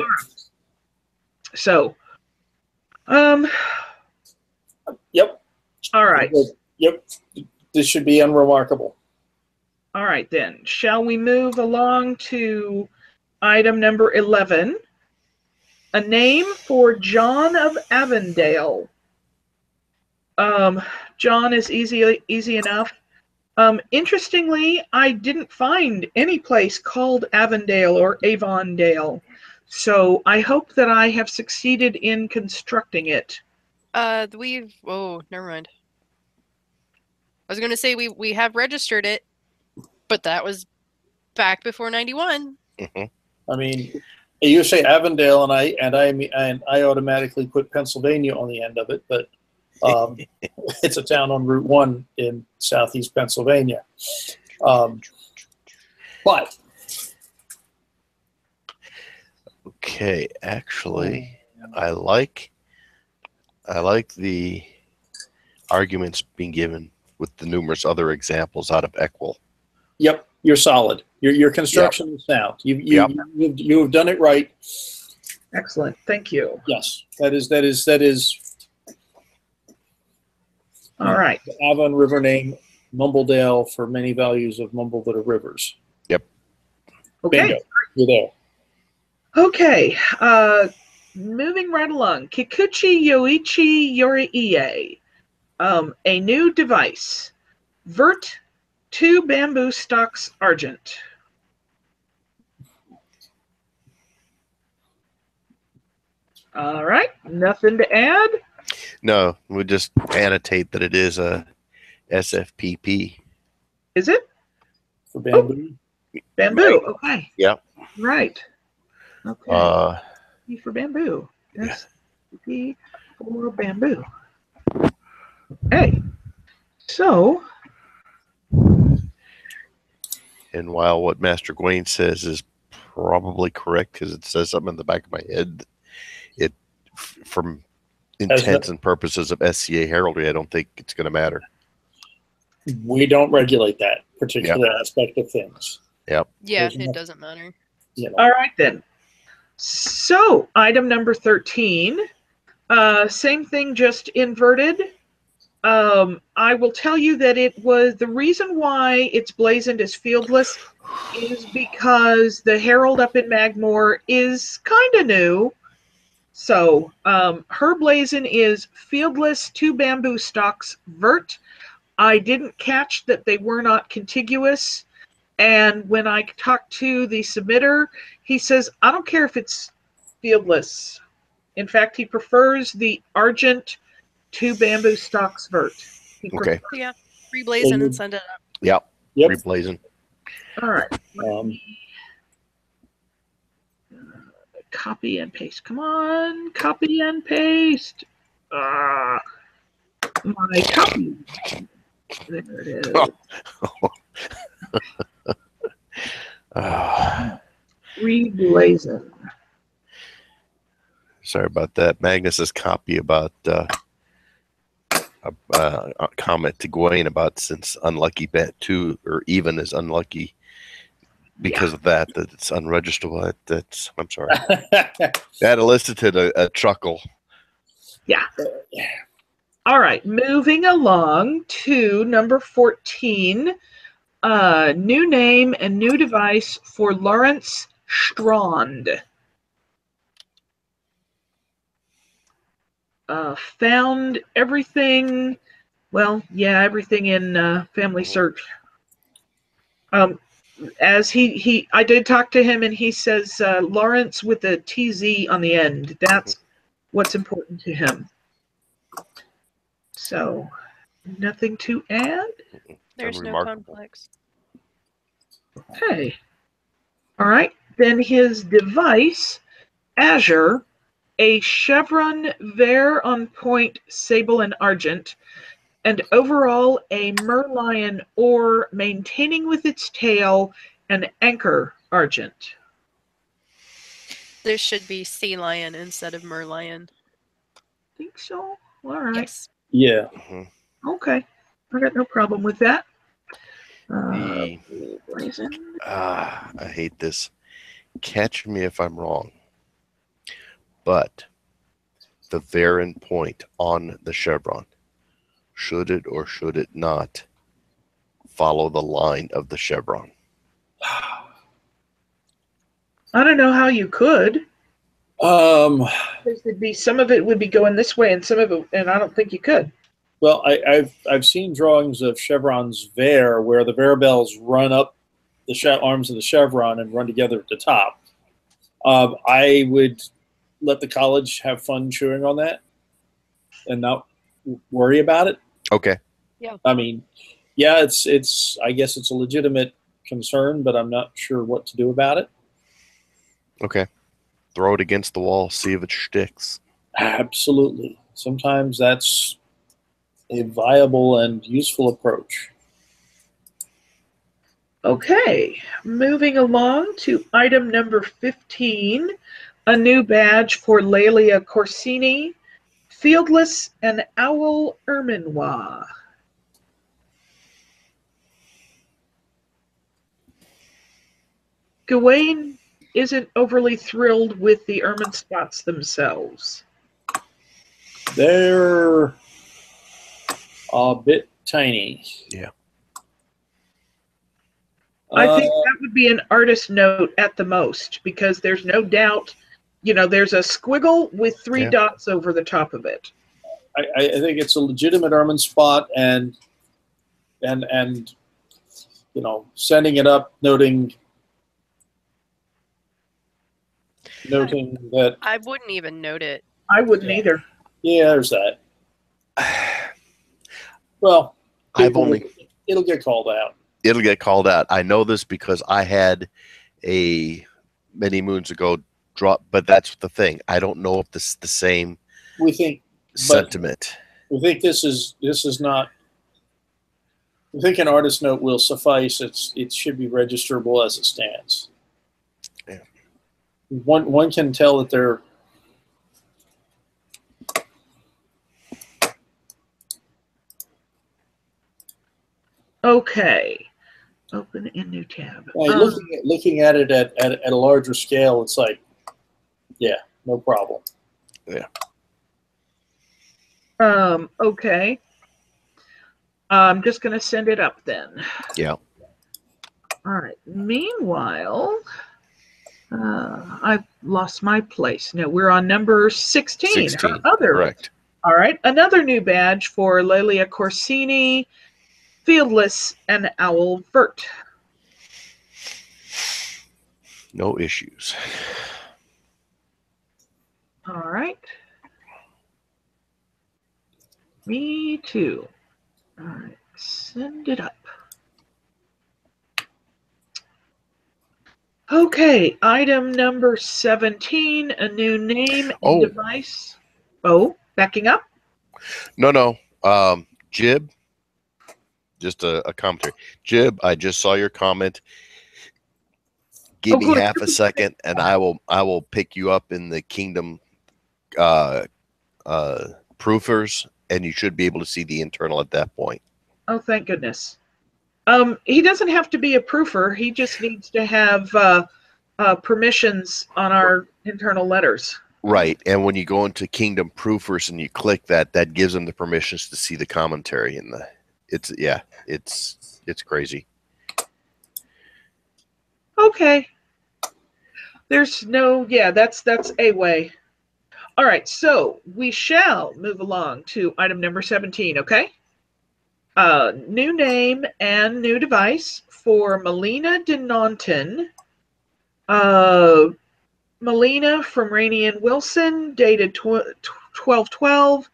Speaker 1: So,
Speaker 2: Yep.
Speaker 1: all right.
Speaker 2: Yep. This should be unremarkable.
Speaker 1: All right, then. Shall we move along to item number 11? A name for John of Avondale. John is easy enough. Interestingly, I didn't find any place called Avondale or Avondale, so I hope that I have succeeded in constructing it.
Speaker 4: Oh, never mind. I was gonna say we have registered it, but that was back before 91.
Speaker 2: I mean, you say Avondale, and I automatically put Pennsylvania on the end of it, but it's a town on Route 1 in southeast Pennsylvania. But
Speaker 3: okay, actually, I like the arguments being given with the numerous other examples out of Equal.
Speaker 2: yep, you're solid. Your construction is sound. You have done it right.
Speaker 1: Excellent. Thank you.
Speaker 2: Yes, that is.
Speaker 1: All right.
Speaker 2: The Avon River name, Mumbledale, for many values of Mumble that are rivers.
Speaker 3: Yep.
Speaker 1: Okay.
Speaker 2: Bingo. You're there.
Speaker 1: Okay. Moving right along. Kikuchi Yoichi Yoriie. A new device. Vert 2 bamboo stalks argent. All right. Nothing to add?
Speaker 3: No, we'll just annotate that it is a SFPP.
Speaker 1: Is it?
Speaker 2: For bamboo.
Speaker 1: Bamboo. Okay.
Speaker 3: Yep.
Speaker 1: Right. Okay. P for bamboo. Yes. P for bamboo. Okay. So.
Speaker 3: And while what Master Gwaine says is probably correct because it says something in the back of my head, it from intents and purposes of SCA heraldry, I don't think it's going to matter.
Speaker 2: We don't regulate that particular aspect of things.
Speaker 3: Yep.
Speaker 4: Yeah, it doesn't matter.
Speaker 2: You know.
Speaker 1: All right then. So item number 13, same thing, just inverted. I will tell you that it was the reason why it's blazoned as fieldless is because the Herald up in Magmore is kind of new. So her blazon is fieldless 2 bamboo stalks vert. I didn't catch that they were not contiguous. And when I talked to the submitter, he says, I don't care if it's fieldless. In fact, he prefers the argent 2 bamboo stalks vert.
Speaker 3: Okay.
Speaker 4: Yeah, reblazon and send it up.
Speaker 3: Yep. Reblazon.
Speaker 1: All right. Copy and paste. Come on. Copy and paste. My copy. There it is. Reblazon.
Speaker 3: Sorry about that. Magnus's copy about a comment to Gwaine about since unlucky bet 2 or even is unlucky because of that it's unregisterable. That's I'm sorry. That elicited a chuckle.
Speaker 1: Yeah. All right. Moving along to number 14. New name and new device for Lawrence Strand. Found everything. Well, yeah, everything in Family Search. As I did talk to him, and he says Lawrence with a TZ on the end. That's what's important to him. So, nothing to add.
Speaker 4: There's no conflicts.
Speaker 1: Okay. All right. Then his device, Azure, a chevron vert on point sable and argent, and overall a merlion or maintaining with its tail an anchor argent.
Speaker 4: There should be sea lion instead of merlion.
Speaker 1: Think so? All right.
Speaker 4: Yes.
Speaker 2: Yeah.
Speaker 1: Okay. I got no problem with that.
Speaker 3: I hate this. Catch me if I'm wrong. But the Varen point on the chevron, should it or should it not follow the line of the chevron?
Speaker 1: I don't know how you could. There'd be some of it would be going this way, and some of it, and I don't think you could.
Speaker 2: Well, I've seen drawings of chevrons vert where the vert bells run up the arms of the chevron and run together at the top. I would let the college have fun chewing on that and not worry about it.
Speaker 3: Okay.
Speaker 4: Yeah.
Speaker 2: I mean, yeah, it's I guess it's a legitimate concern, but I'm not sure what to do about it.
Speaker 3: Okay. Throw it against the wall, see if it sticks.
Speaker 2: Absolutely. Sometimes that's a viable and useful approach.
Speaker 1: Okay, moving along to item number 15, a new badge for Lelia Corsini, Fieldless and Owl Erminois. Gawain isn't overly thrilled with the ermine spots themselves.
Speaker 2: They're a bit tiny.
Speaker 3: Yeah.
Speaker 1: I think that would be an artist note at the most, because there's no doubt, there's a squiggle with three dots over the top of it.
Speaker 2: I think it's a legitimate ermine spot, and sending it up, noting that
Speaker 4: I wouldn't even note it.
Speaker 1: I wouldn't either.
Speaker 2: Yeah, there's that. Well, it'll get called out.
Speaker 3: It'll get called out. I know this because I had many moons ago drop, but that's the thing. I don't know if this is the same sentiment.
Speaker 2: We think this is not. I think an artist note will suffice. It should be registerable as it stands.
Speaker 3: Yeah.
Speaker 2: One can tell that they're.
Speaker 1: Okay. Open a new tab.
Speaker 2: Looking at it at a larger scale, it's like, yeah, no problem.
Speaker 3: Yeah.
Speaker 1: Okay. I'm just going to send it up then.
Speaker 3: Yeah.
Speaker 1: All right. Meanwhile, I've lost my place. No, we're on number 16. Her other.
Speaker 3: Correct.
Speaker 1: All right. Another new badge for Lelia Corsini, Fieldless and Owl Vert.
Speaker 3: No issues.
Speaker 1: All right. Me too. All right. Send it up. Okay. Item number 17, a new name and device. Oh, backing up?
Speaker 3: No. Jib. Just a commentary. Jib, I just saw your comment. Give me half a second, and I will pick you up in the Kingdom proofers, and you should be able to see the internal at that point.
Speaker 1: Oh, thank goodness. He doesn't have to be a proofer. He just needs to have permissions on our internal letters.
Speaker 3: Right, and when you go into Kingdom proofers and you click that, that gives them the permissions to see the commentary in the. It's crazy.
Speaker 1: Okay. There's no, that's a way. All right, so we shall move along to item number 17, okay? New name and new device for Melina de Naunton. Melina from Rainey and Wilson, dated 12/12.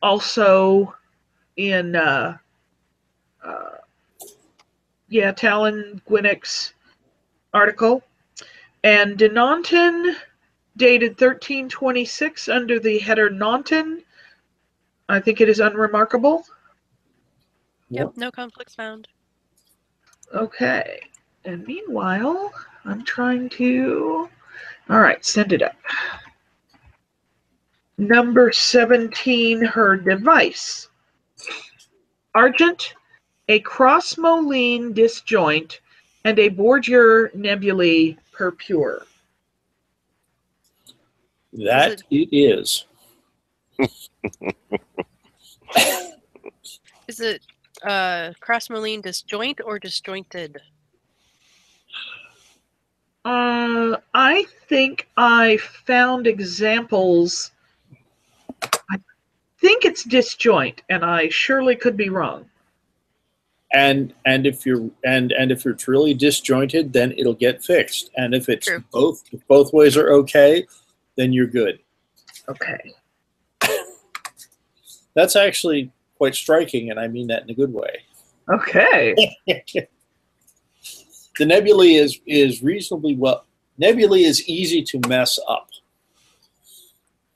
Speaker 1: Also in, Talon Gwynnick's article. And de Naunton, dated 13/26 under the header Naunton. I think it is unremarkable.
Speaker 4: Yep, no conflicts found.
Speaker 1: Okay. And meanwhile, I'm trying to... All right, send it up. Number 17, her device. Argent, a cross-Moline disjoint, and a Borgia nebulae per pure.
Speaker 2: That it is.
Speaker 4: Is it cross-Moline disjoint or disjointed?
Speaker 1: I think I found examples. think it's disjoint, and I surely could be wrong.
Speaker 2: And if it's really disjointed, then it'll get fixed. And if it's
Speaker 4: True.
Speaker 2: if both ways are okay, then you're good.
Speaker 1: Okay.
Speaker 2: That's actually quite striking, and I mean that in a good way.
Speaker 1: Okay.
Speaker 2: The nebulae is reasonably well. Nebulae is easy to mess up.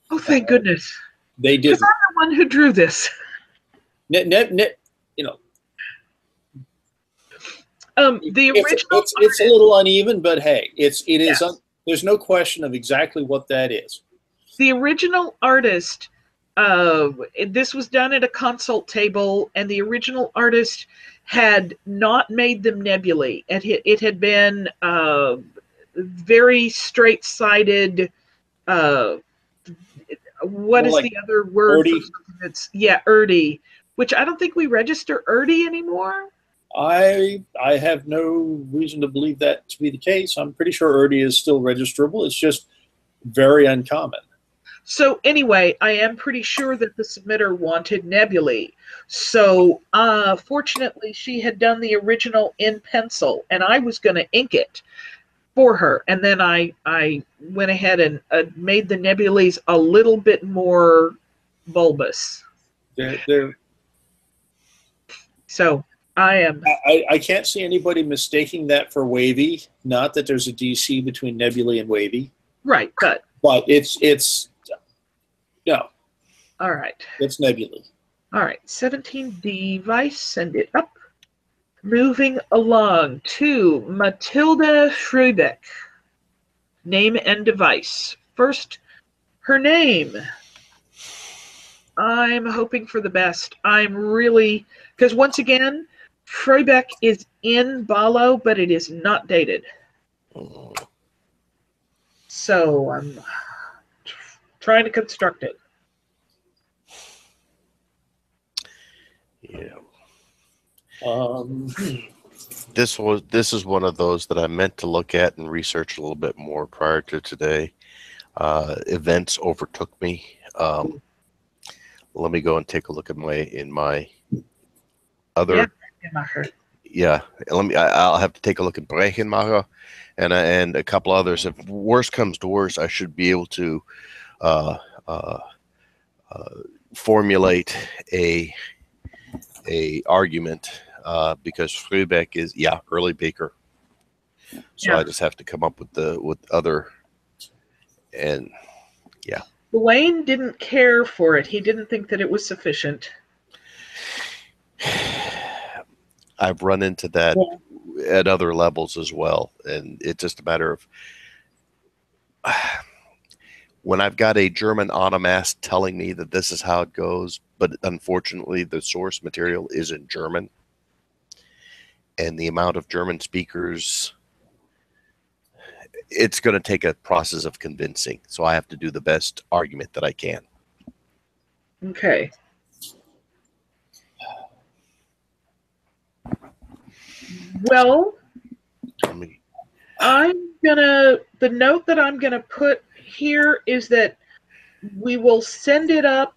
Speaker 1: Oh, thank goodness.
Speaker 2: They did.
Speaker 1: Because I'm the one who drew this.
Speaker 2: You know,
Speaker 1: The original.
Speaker 2: it's a little uneven, but hey, it is.
Speaker 1: Yes.
Speaker 2: There's no question of exactly what that is.
Speaker 1: The original artist, this was done at a consult table, and the original artist had not made them nebulae. It had been very straight-sided. What is
Speaker 2: like
Speaker 1: the other word?
Speaker 2: Erdy?
Speaker 1: Erdy, which I don't think we register Erdy anymore.
Speaker 2: I have no reason to believe that to be the case. I'm pretty sure Erdy is still registrable. It's just very uncommon.
Speaker 1: So anyway, I am pretty sure that the submitter wanted nebulae. So fortunately, she had done the original in pencil, and I was going to ink it for her. And then I went ahead and made the nebulae a little bit more bulbous. So
Speaker 2: I can't see anybody mistaking that for wavy. Not that there's a DC between nebulae and wavy.
Speaker 1: Right, but
Speaker 2: it's no.
Speaker 1: All right.
Speaker 2: It's nebulae.
Speaker 1: All right, 17 device, send it up. Moving along to Matilda Schrebeck. Name and device. First, her name. I'm hoping for the best. I'm really, because once again, Schrebeck is in Balo, but it is not dated. So I'm trying to construct it.
Speaker 3: Yeah.
Speaker 2: This
Speaker 3: is one of those that I meant to look at and research a little bit more prior to today. Events overtook me. Let me go and take a look at my other. Yeah, I'll have to take a look at Brechenmacher and a couple others. If worse comes to worse, I should be able to formulate a argument because Schrebeck is early Baker. So I just have to come up with other and yeah.
Speaker 1: Wayne didn't care for it. He didn't think that it was sufficient.
Speaker 3: I've run into that at other levels as well. And it's just a matter of when I've got a German onomast telling me that this is how it goes, but unfortunately the source material is in German. And the amount of German speakers, it's going to take a process of convincing. So I have to do the best argument that I can.
Speaker 1: Okay. Well, the note that I'm gonna put here is that we will send it up,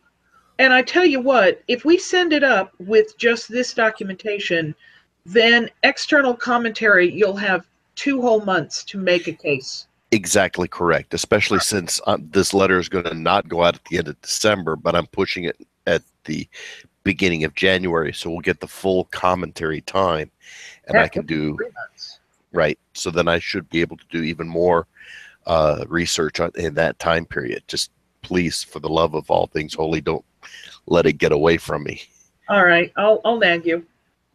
Speaker 1: and I tell you what, if we send it up with just this documentation, then external commentary, you'll have 2 whole months to make a case.
Speaker 3: Exactly correct, especially since this letter is going to not go out at the end of December, but I'm pushing it at the beginning of January, so we'll get the full commentary time, and I can do
Speaker 1: 3 months.
Speaker 3: Right. So then I should be able to do even more research in that time period. Just please, for the love of all things holy, don't let it get away from me.
Speaker 1: All right, I'll nag you.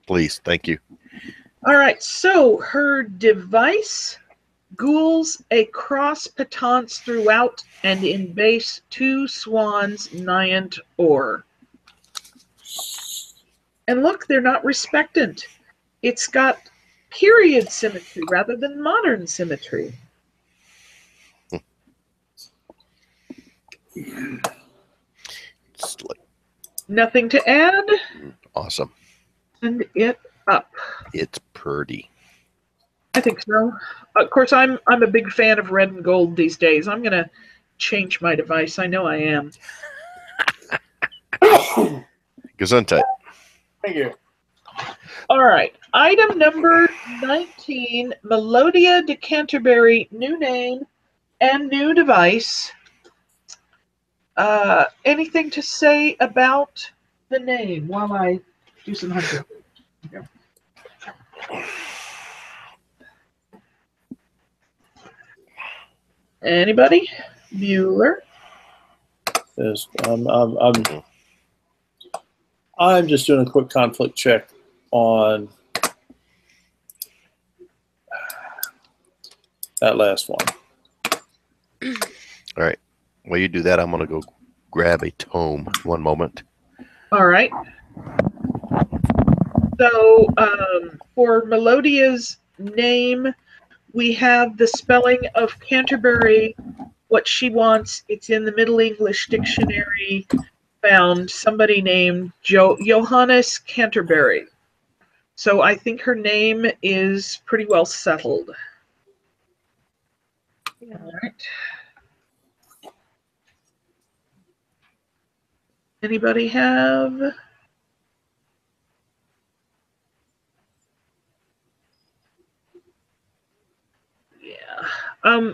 Speaker 3: Please, thank you.
Speaker 1: All right, so her device, ghouls, a cross patence throughout, and in base 2 swans, niant or. And look, they're not respectant. It's got period symmetry rather than modern symmetry. Nothing to add.
Speaker 3: Awesome.
Speaker 1: Send it up.
Speaker 3: It's pretty.
Speaker 1: I think so. Of course, I'm a big fan of red and gold these days. I'm gonna change my device. I know I am.
Speaker 3: Gesundheit.
Speaker 2: Thank you.
Speaker 1: All right. Item number 19, Melodia de Canterbury, new name and new device. Anything to say about the name while I do some hunting? Yeah. Anybody? Bueller?
Speaker 2: Yes, I'm just doing a quick conflict check on that last one.
Speaker 3: All right. While you do that, I'm going to go grab a tome. One moment.
Speaker 1: All right. So for Melodia's name, we have the spelling of Canterbury, what she wants. It's in the Middle English Dictionary, found somebody named Johannes Canterbury. So I think her name is pretty well settled.
Speaker 4: Yeah.
Speaker 1: All right. Anybody have? Yeah.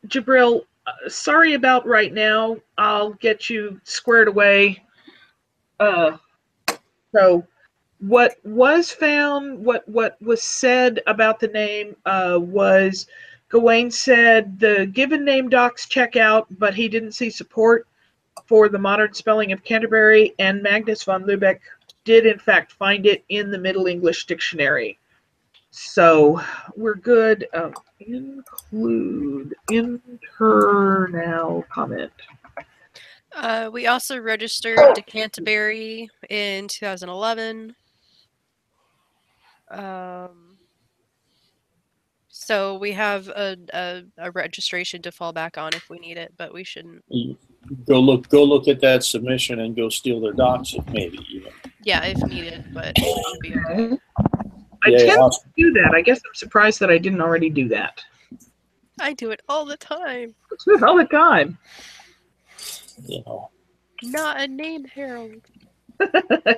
Speaker 1: Jabril, sorry about right now. I'll get you squared away. So what was found, what was said about the name was Gawain said the given name docs check out, but he didn't see support for the modern spelling of Canterbury, and Magnus von Lübeck did in fact find it in the Middle English Dictionary. So we're good. Include internal comment.
Speaker 4: We also registered to Canterbury in 2011. So we have a registration to fall back on if we need it, but we shouldn't.
Speaker 2: Go look at that submission and go steal their docs if maybe even.
Speaker 4: Yeah, if needed, but we'll be okay.
Speaker 1: I
Speaker 2: Yeah,
Speaker 1: tend
Speaker 2: awesome.
Speaker 1: to do that. I guess I'm surprised that I didn't already do that.
Speaker 4: I do it all the time.
Speaker 1: All the time.
Speaker 2: You know,
Speaker 4: Not a name herald.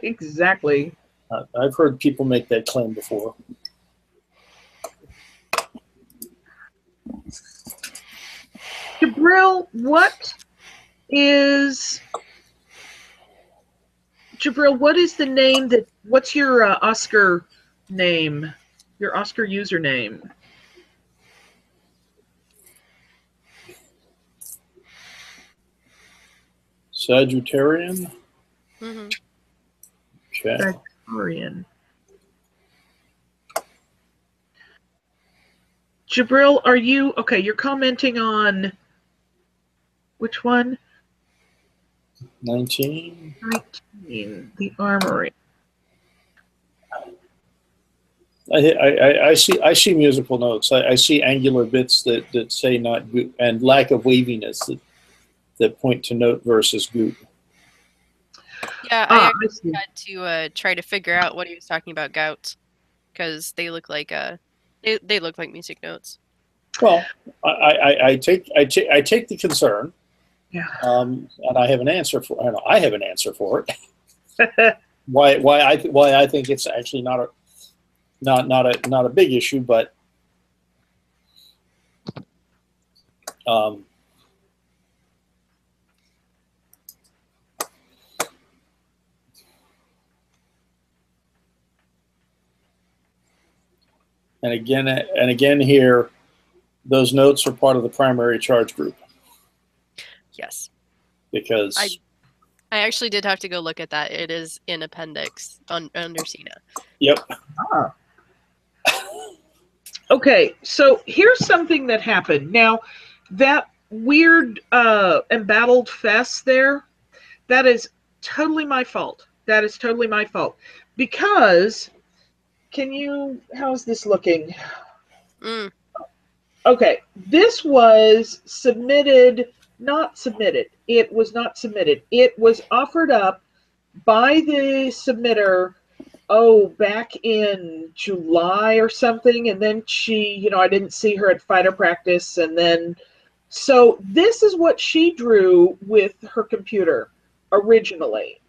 Speaker 1: Exactly.
Speaker 2: I've heard people make that claim before.
Speaker 1: Jabril, what is the name what's your Oscar name? Your Oscar username?
Speaker 2: Sagittarian?
Speaker 4: Mm-hmm.
Speaker 2: Okay.
Speaker 1: Sagittarian. Jabril, are you okay? You're commenting on which one?
Speaker 2: 19.
Speaker 1: 19. The Armory.
Speaker 2: I see musical notes. I see angular bits that say not goop, and lack of waviness that point to note versus goop.
Speaker 4: Yeah, I actually had to try to figure out what he was talking about gouts, because they look like they look like music notes.
Speaker 2: Well, I take the concern.
Speaker 1: Yeah.
Speaker 2: And I have an answer for. I have an answer for it. why I think it's actually not a big issue, but and again here, those notes are part of the primary charge group.
Speaker 4: Yes.
Speaker 2: Because
Speaker 4: I actually did have to go look at that. It is in appendix under CINA.
Speaker 2: Yep.
Speaker 1: Ah. Okay, so here's something that happened. Now, that weird embattled fest there, that is totally my fault. That is totally my fault. Because, how's this looking?
Speaker 4: Mm.
Speaker 1: Okay, this was not submitted. It was not submitted. It was offered up by the submitter, back in July or something, and then she, I didn't see her at fighter practice, and then, so this is what she drew with her computer originally.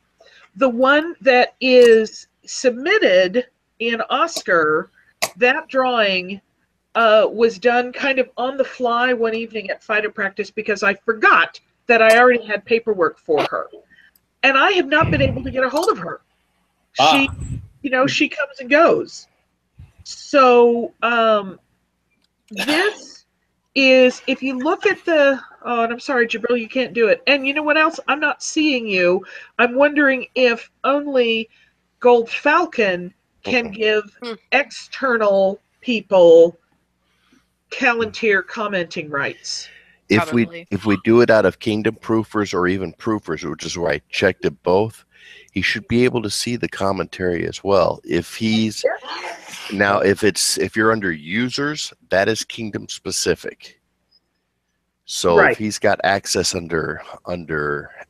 Speaker 1: The one that is submitted in Oscar, that drawing was done kind of on the fly one evening at fighter practice because I forgot that I already had paperwork for her. And I have not been able to get a hold of her. She, she comes and goes. So this is, if you look at and I'm sorry, Jabril, you can't do it. And you know what else? I'm not seeing you. I'm wondering if only Gold Falcon can give external people Callantyr commenting rights.
Speaker 3: If
Speaker 4: Probably.
Speaker 3: we do it out of Kingdom Proofers or even Proofers, which is where I checked it both, he should be able to see the commentary as well. If he's now, if you're under users, that is Kingdom specific. So
Speaker 1: Right.
Speaker 3: if he's got access under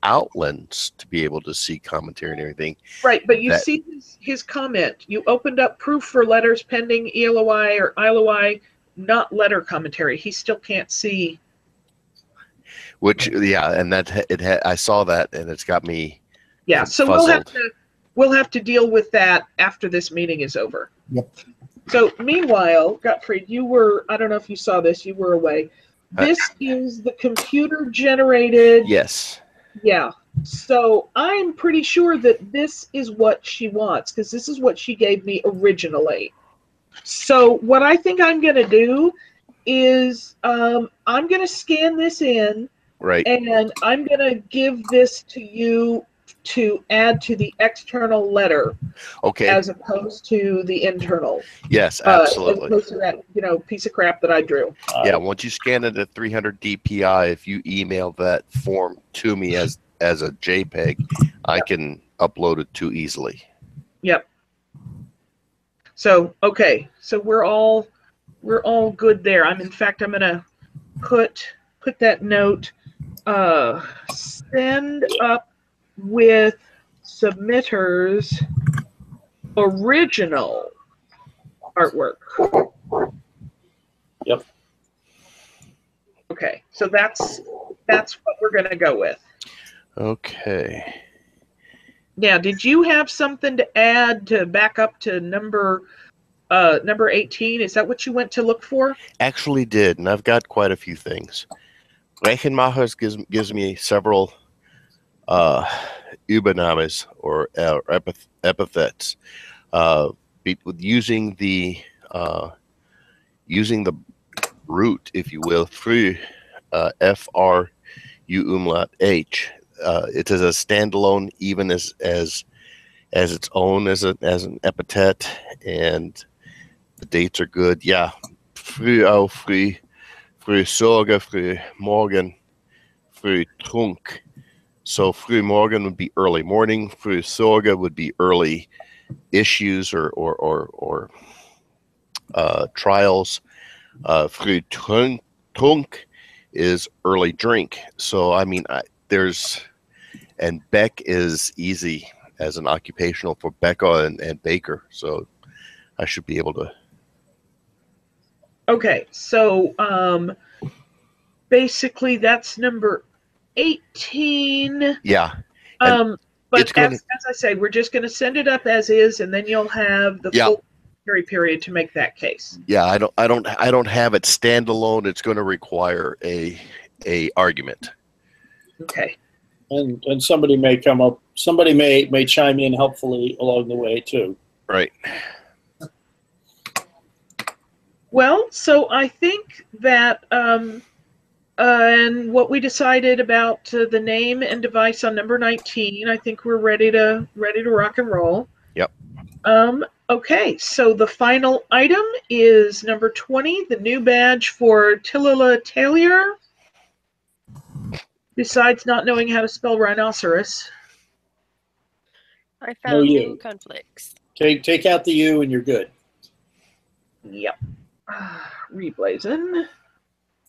Speaker 3: Outlands to be able to see commentary and everything.
Speaker 1: Right, but you see his comment. You opened up proof for letters pending ELOI or ILOI, not letter commentary. He still can't see.
Speaker 3: Which, yeah, and I saw that, and it's got me.
Speaker 1: Yeah, so
Speaker 3: puzzled.
Speaker 1: we'll have to deal with that after this meeting is over.
Speaker 5: Yep.
Speaker 1: So meanwhile, Gottfried, I don't know if you saw this, you were away. This is the computer generated.
Speaker 3: Yes.
Speaker 1: Yeah. So I'm pretty sure that this is what she wants, because this is what she gave me originally. So what I think I'm going to do is I'm going to scan this in.
Speaker 3: Right.
Speaker 1: And I'm going to give this to you to add to the external letter.
Speaker 3: Okay.
Speaker 1: As opposed to the internal.
Speaker 3: Yes, absolutely.
Speaker 1: As opposed to that, piece of crap that I drew.
Speaker 3: Yeah, once you scan it at 300 DPI, if you email that form to me as a JPEG, I can upload it too easily.
Speaker 1: Yep. So, okay. So we're all good there. I'm going to put that note, send up with submitters original artwork.
Speaker 2: Yep.
Speaker 1: Okay, so that's what we're going to go with.
Speaker 3: Okay.
Speaker 1: Now, did you have something to add to back up to number 18? Is that what you went to look for?
Speaker 3: Actually did, and I've got quite a few things. Rechenmachers gives me several Übernames or epithets. With using the root, if you will, through FRU umlaut H. It is a standalone, even as its own as an epithet, and the dates are good. Yeah, früh auf früh Sorge, früh morgen, früh trunk. So früh morgen would be early morning. Früh Sorge would be early issues or trials. Früh trunk is early drink. So I mean, and Beck is easy as an occupational for Becca and Baker. So I should be able to.
Speaker 1: Okay, so basically that's number 18.
Speaker 3: Yeah.
Speaker 1: But as I say, we're just going to send it up as is, and then you'll have the full period to make that case.
Speaker 3: Yeah, I don't have it standalone. It's going to require a argument.
Speaker 1: Okay.
Speaker 2: And somebody may chime in helpfully along the way too.
Speaker 3: Right.
Speaker 1: Well, so I think that and what we decided about the name and device on number 19, I think we're ready to rock and roll.
Speaker 3: Yep.
Speaker 1: Okay, so the final item is number 20, the new badge for Tilila Taylor. Besides not knowing how to spell rhinoceros.
Speaker 4: I found new conflicts.
Speaker 2: Take out the U and you're good.
Speaker 1: Yep. Reblazing.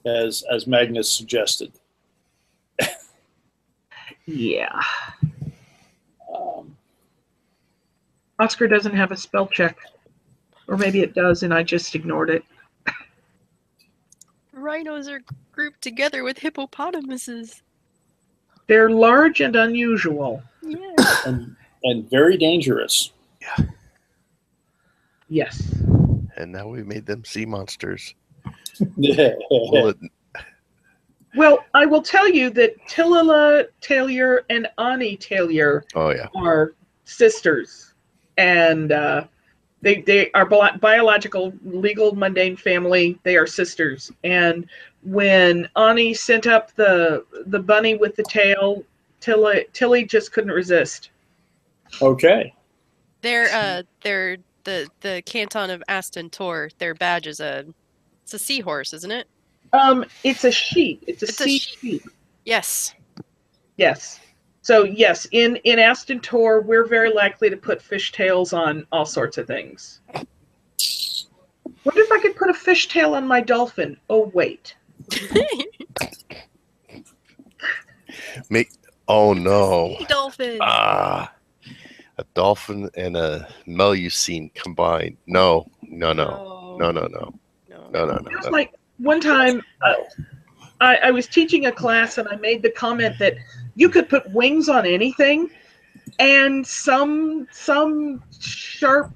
Speaker 2: As Magnus suggested.
Speaker 1: Yeah. Oscar doesn't have a spell check. Or maybe it does and I just ignored it.
Speaker 4: Rhinos are grouped together with hippopotamuses.
Speaker 1: They're large and unusual.
Speaker 4: Yeah.
Speaker 2: and very dangerous.
Speaker 1: Yes.
Speaker 3: And now we made them sea monsters.
Speaker 2: Yeah.
Speaker 1: Well, I will tell you that Tillala Taylor and Ani Taylor
Speaker 3: Oh yeah.
Speaker 1: are sisters, and they are biological, legal, mundane family. They are sisters, and when Ani sent up the bunny with the tail, Tilly just couldn't resist.
Speaker 2: Okay.
Speaker 4: They're the canton of Aston Tor. Their badge is it's a seahorse, isn't it?
Speaker 1: It's a sheep. It's a
Speaker 4: It's a
Speaker 1: sea
Speaker 4: sheep.
Speaker 1: sheep.
Speaker 4: Yes.
Speaker 1: Yes. So yes, in Aston Tor, we're very likely to put fishtails on all sorts of things. Wonder if I could put a fishtail on my dolphin. Oh wait.
Speaker 3: Oh no.
Speaker 4: Sea dolphin.
Speaker 3: Ah. A dolphin and a Melusine combined. No.
Speaker 4: No.
Speaker 1: It was like one time I was teaching a class and I made the comment that you could put wings on anything, and some sharp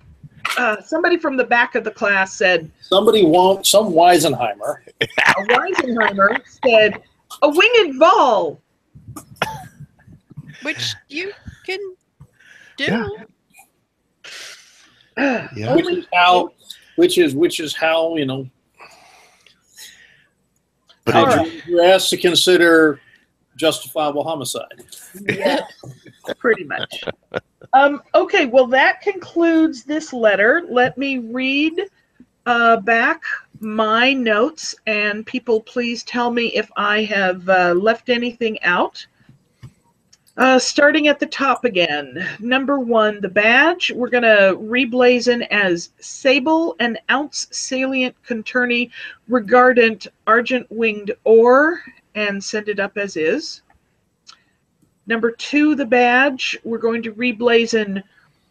Speaker 1: somebody from the back of the class said,
Speaker 2: Some Weisenheimer.
Speaker 1: a Weisenheimer said, a winged ball.
Speaker 4: Which you can do.
Speaker 3: Yeah. Yeah.
Speaker 2: Which is how
Speaker 3: But
Speaker 1: All
Speaker 3: it-
Speaker 1: right.
Speaker 2: you're asked to consider justifiable homicide.
Speaker 1: Yes, pretty much. Okay, well, that concludes this letter. Let me read back my notes, and people please tell me if I have left anything out. Starting at the top again. Number 1, the badge. We're going to reblazon as Sable, an ounce salient conturny regardant argent winged ore, and send it up as is. Number 2, the badge. We're going to reblazon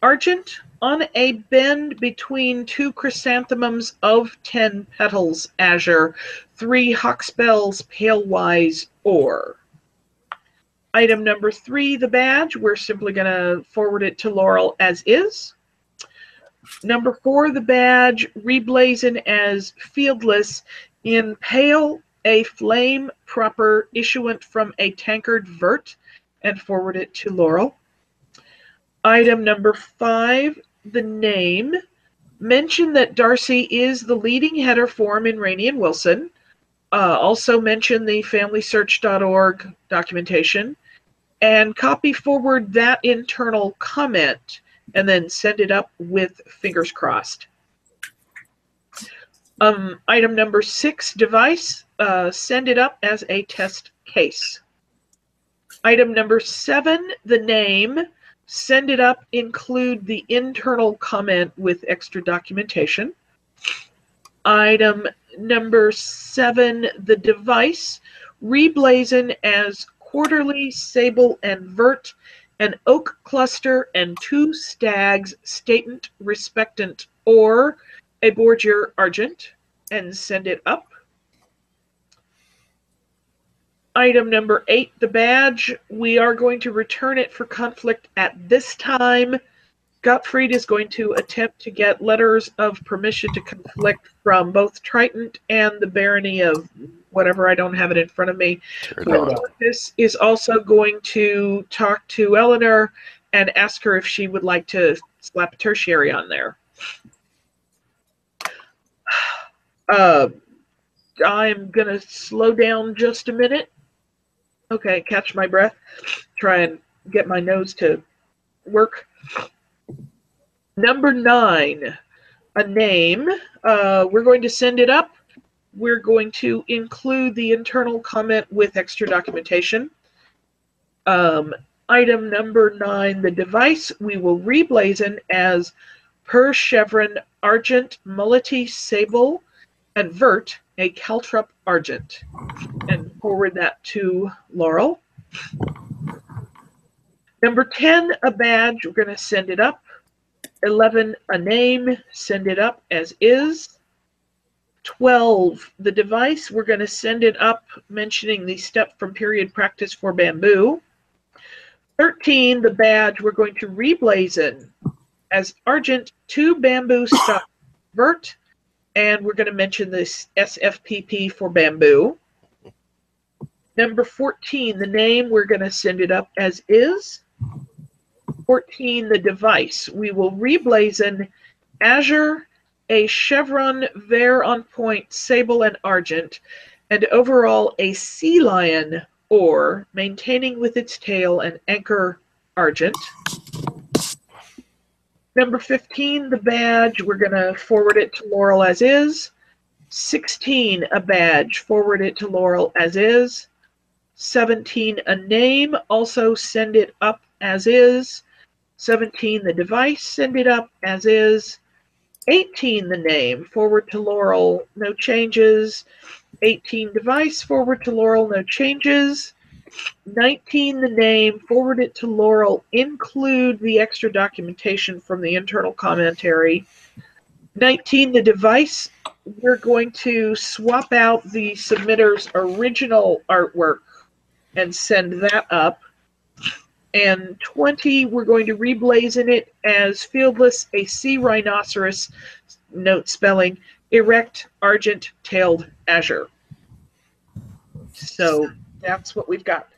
Speaker 1: Argent on a bend between 2 chrysanthemums of 10 petals, azure, 3 hawksbells, palewise, ore. Item number 3, the badge. We're simply going to forward it to Laurel as is. Number 4, the badge, reblazon as Fieldless in pale, a flame proper issuant from a tankard vert, and forward it to Laurel. Item number 5, the name. Mention that Darcy is the leading header form in Rainey and Wilson. Also mention the FamilySearch.org documentation. And copy forward that internal comment and then send it up with fingers crossed. Item number 6, device. Send it up as a test case. Item number 7, the name. Send it up, include the internal comment with extra documentation. Item number 7, the device. Reblazon as quarterly, sable, and vert, an oak cluster and 2 stags, statent, respectant, or a Borgia argent, and send it up. Item number 8, the badge. We are going to return it for conflict at this time. Gottfried is going to attempt to get letters of permission to conflict from both Triton and the barony of whatever, I don't have it in front of me. This is also going to talk to Eleanor and ask her if she would like to slap a tertiary on there. I'm going to slow down just a minute. Okay, catch my breath. Try and get my nose to work. Number 9, a name. We're going to send it up. We're going to include the internal comment with extra documentation. Item number 9, the device. We will reblazon as per chevron argent, mullety, sable, and vert, a caltrop argent, and forward that to Laurel. Number 10, a badge. We're going to send it up. 11, a name. Send it up as is. 12, the device. We're going to send it up, mentioning the step from period practice for bamboo. 13, the badge, we're going to reblazon as Argent 2 bamboo stock vert, and we're going to mention this SFPP for bamboo. Number 14, the name, we're going to send it up as is. 14, the device, we will reblazon Azure, a chevron vert on point, sable and argent, and overall a sea lion or maintaining with its tail an anchor argent. Number 15, the badge, we're going to forward it to Laurel as is. 16, a badge, forward it to Laurel as is. 17, a name, also send it up as is. 17, the device, send it up as is. 18, the name, forward to Laurel, no changes. 18, device, forward to Laurel, no changes. 19, the name, forward it to Laurel, include the extra documentation from the internal commentary. 19, the device, we're going to swap out the submitter's original artwork and send that up. And 20, we're going to reblazon it as fieldless, a sea rhinoceros, note spelling, erect, argent, tailed azure. So that's what we've got.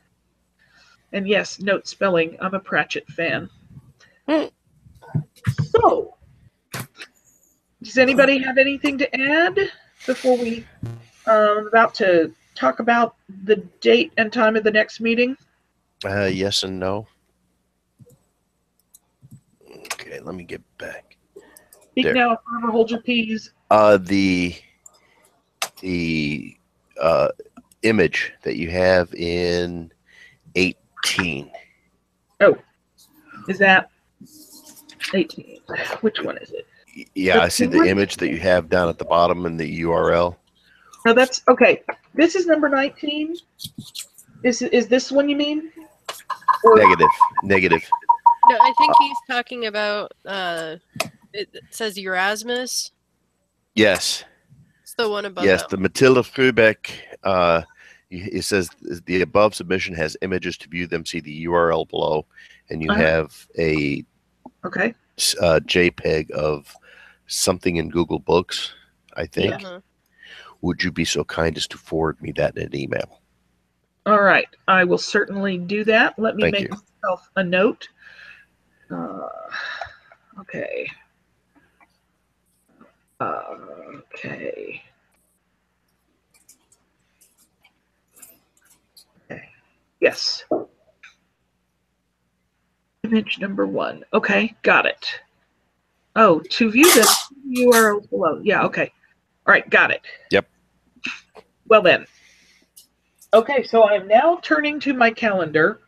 Speaker 1: And yes, note spelling, I'm a Pratchett fan. So, does anybody have anything to add before we about to talk about the date and time of the next meeting?
Speaker 3: Yes and no. Okay, let me get back.
Speaker 1: Speak
Speaker 3: There.
Speaker 1: now, farmer, hold your peas.
Speaker 3: The image that you have in 18.
Speaker 1: Oh, is that 18? Which one is it?
Speaker 3: Yeah, I see the image that you have down at the bottom in the URL.
Speaker 1: No, that's okay. This is number 19. Is this one you mean? Or,
Speaker 3: Negative.
Speaker 4: No, I think he's talking about. It says Erasmus.
Speaker 3: Yes.
Speaker 4: It's the one above.
Speaker 3: Yes,
Speaker 4: that.
Speaker 3: the Matilda Frubeck. It says the above submission has images to view them. See the URL below, and you have a
Speaker 1: okay.
Speaker 3: JPEG of something in Google Books, I think.
Speaker 4: Yeah.
Speaker 3: Would you be so kind as to forward me that in an email?
Speaker 1: All right, I will certainly do that. Let me make myself a note. Okay. Okay. Okay. Yes. Image number 1. Okay, got it. Oh, to view the URL below. Yeah, okay. All right, got it.
Speaker 3: Yep.
Speaker 1: Well then. Okay, so I'm now turning to my calendar,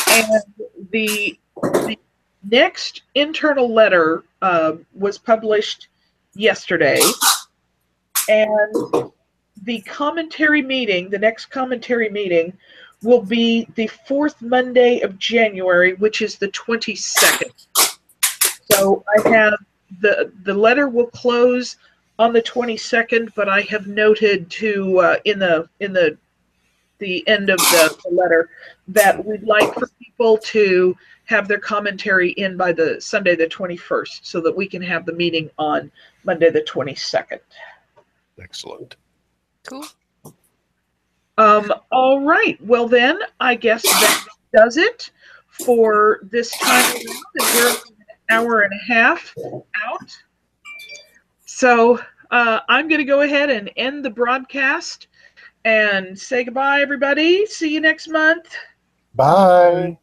Speaker 1: and the next internal letter was published yesterday, and the commentary meeting, the next commentary meeting, will be the 4th Monday of January, which is the 22nd. So I have the letter will close on the 22nd, but I have noted to in the end of the letter that we'd like for people to have their commentary in by the Sunday the 21st so that we can have the meeting on Monday the 22nd.
Speaker 3: Excellent.
Speaker 4: Cool.
Speaker 1: All right. Well then, I guess that does it for this time around. And we're an hour and a half out. So I'm going to go ahead and end the broadcast and say goodbye, everybody. See you next month.
Speaker 5: Bye.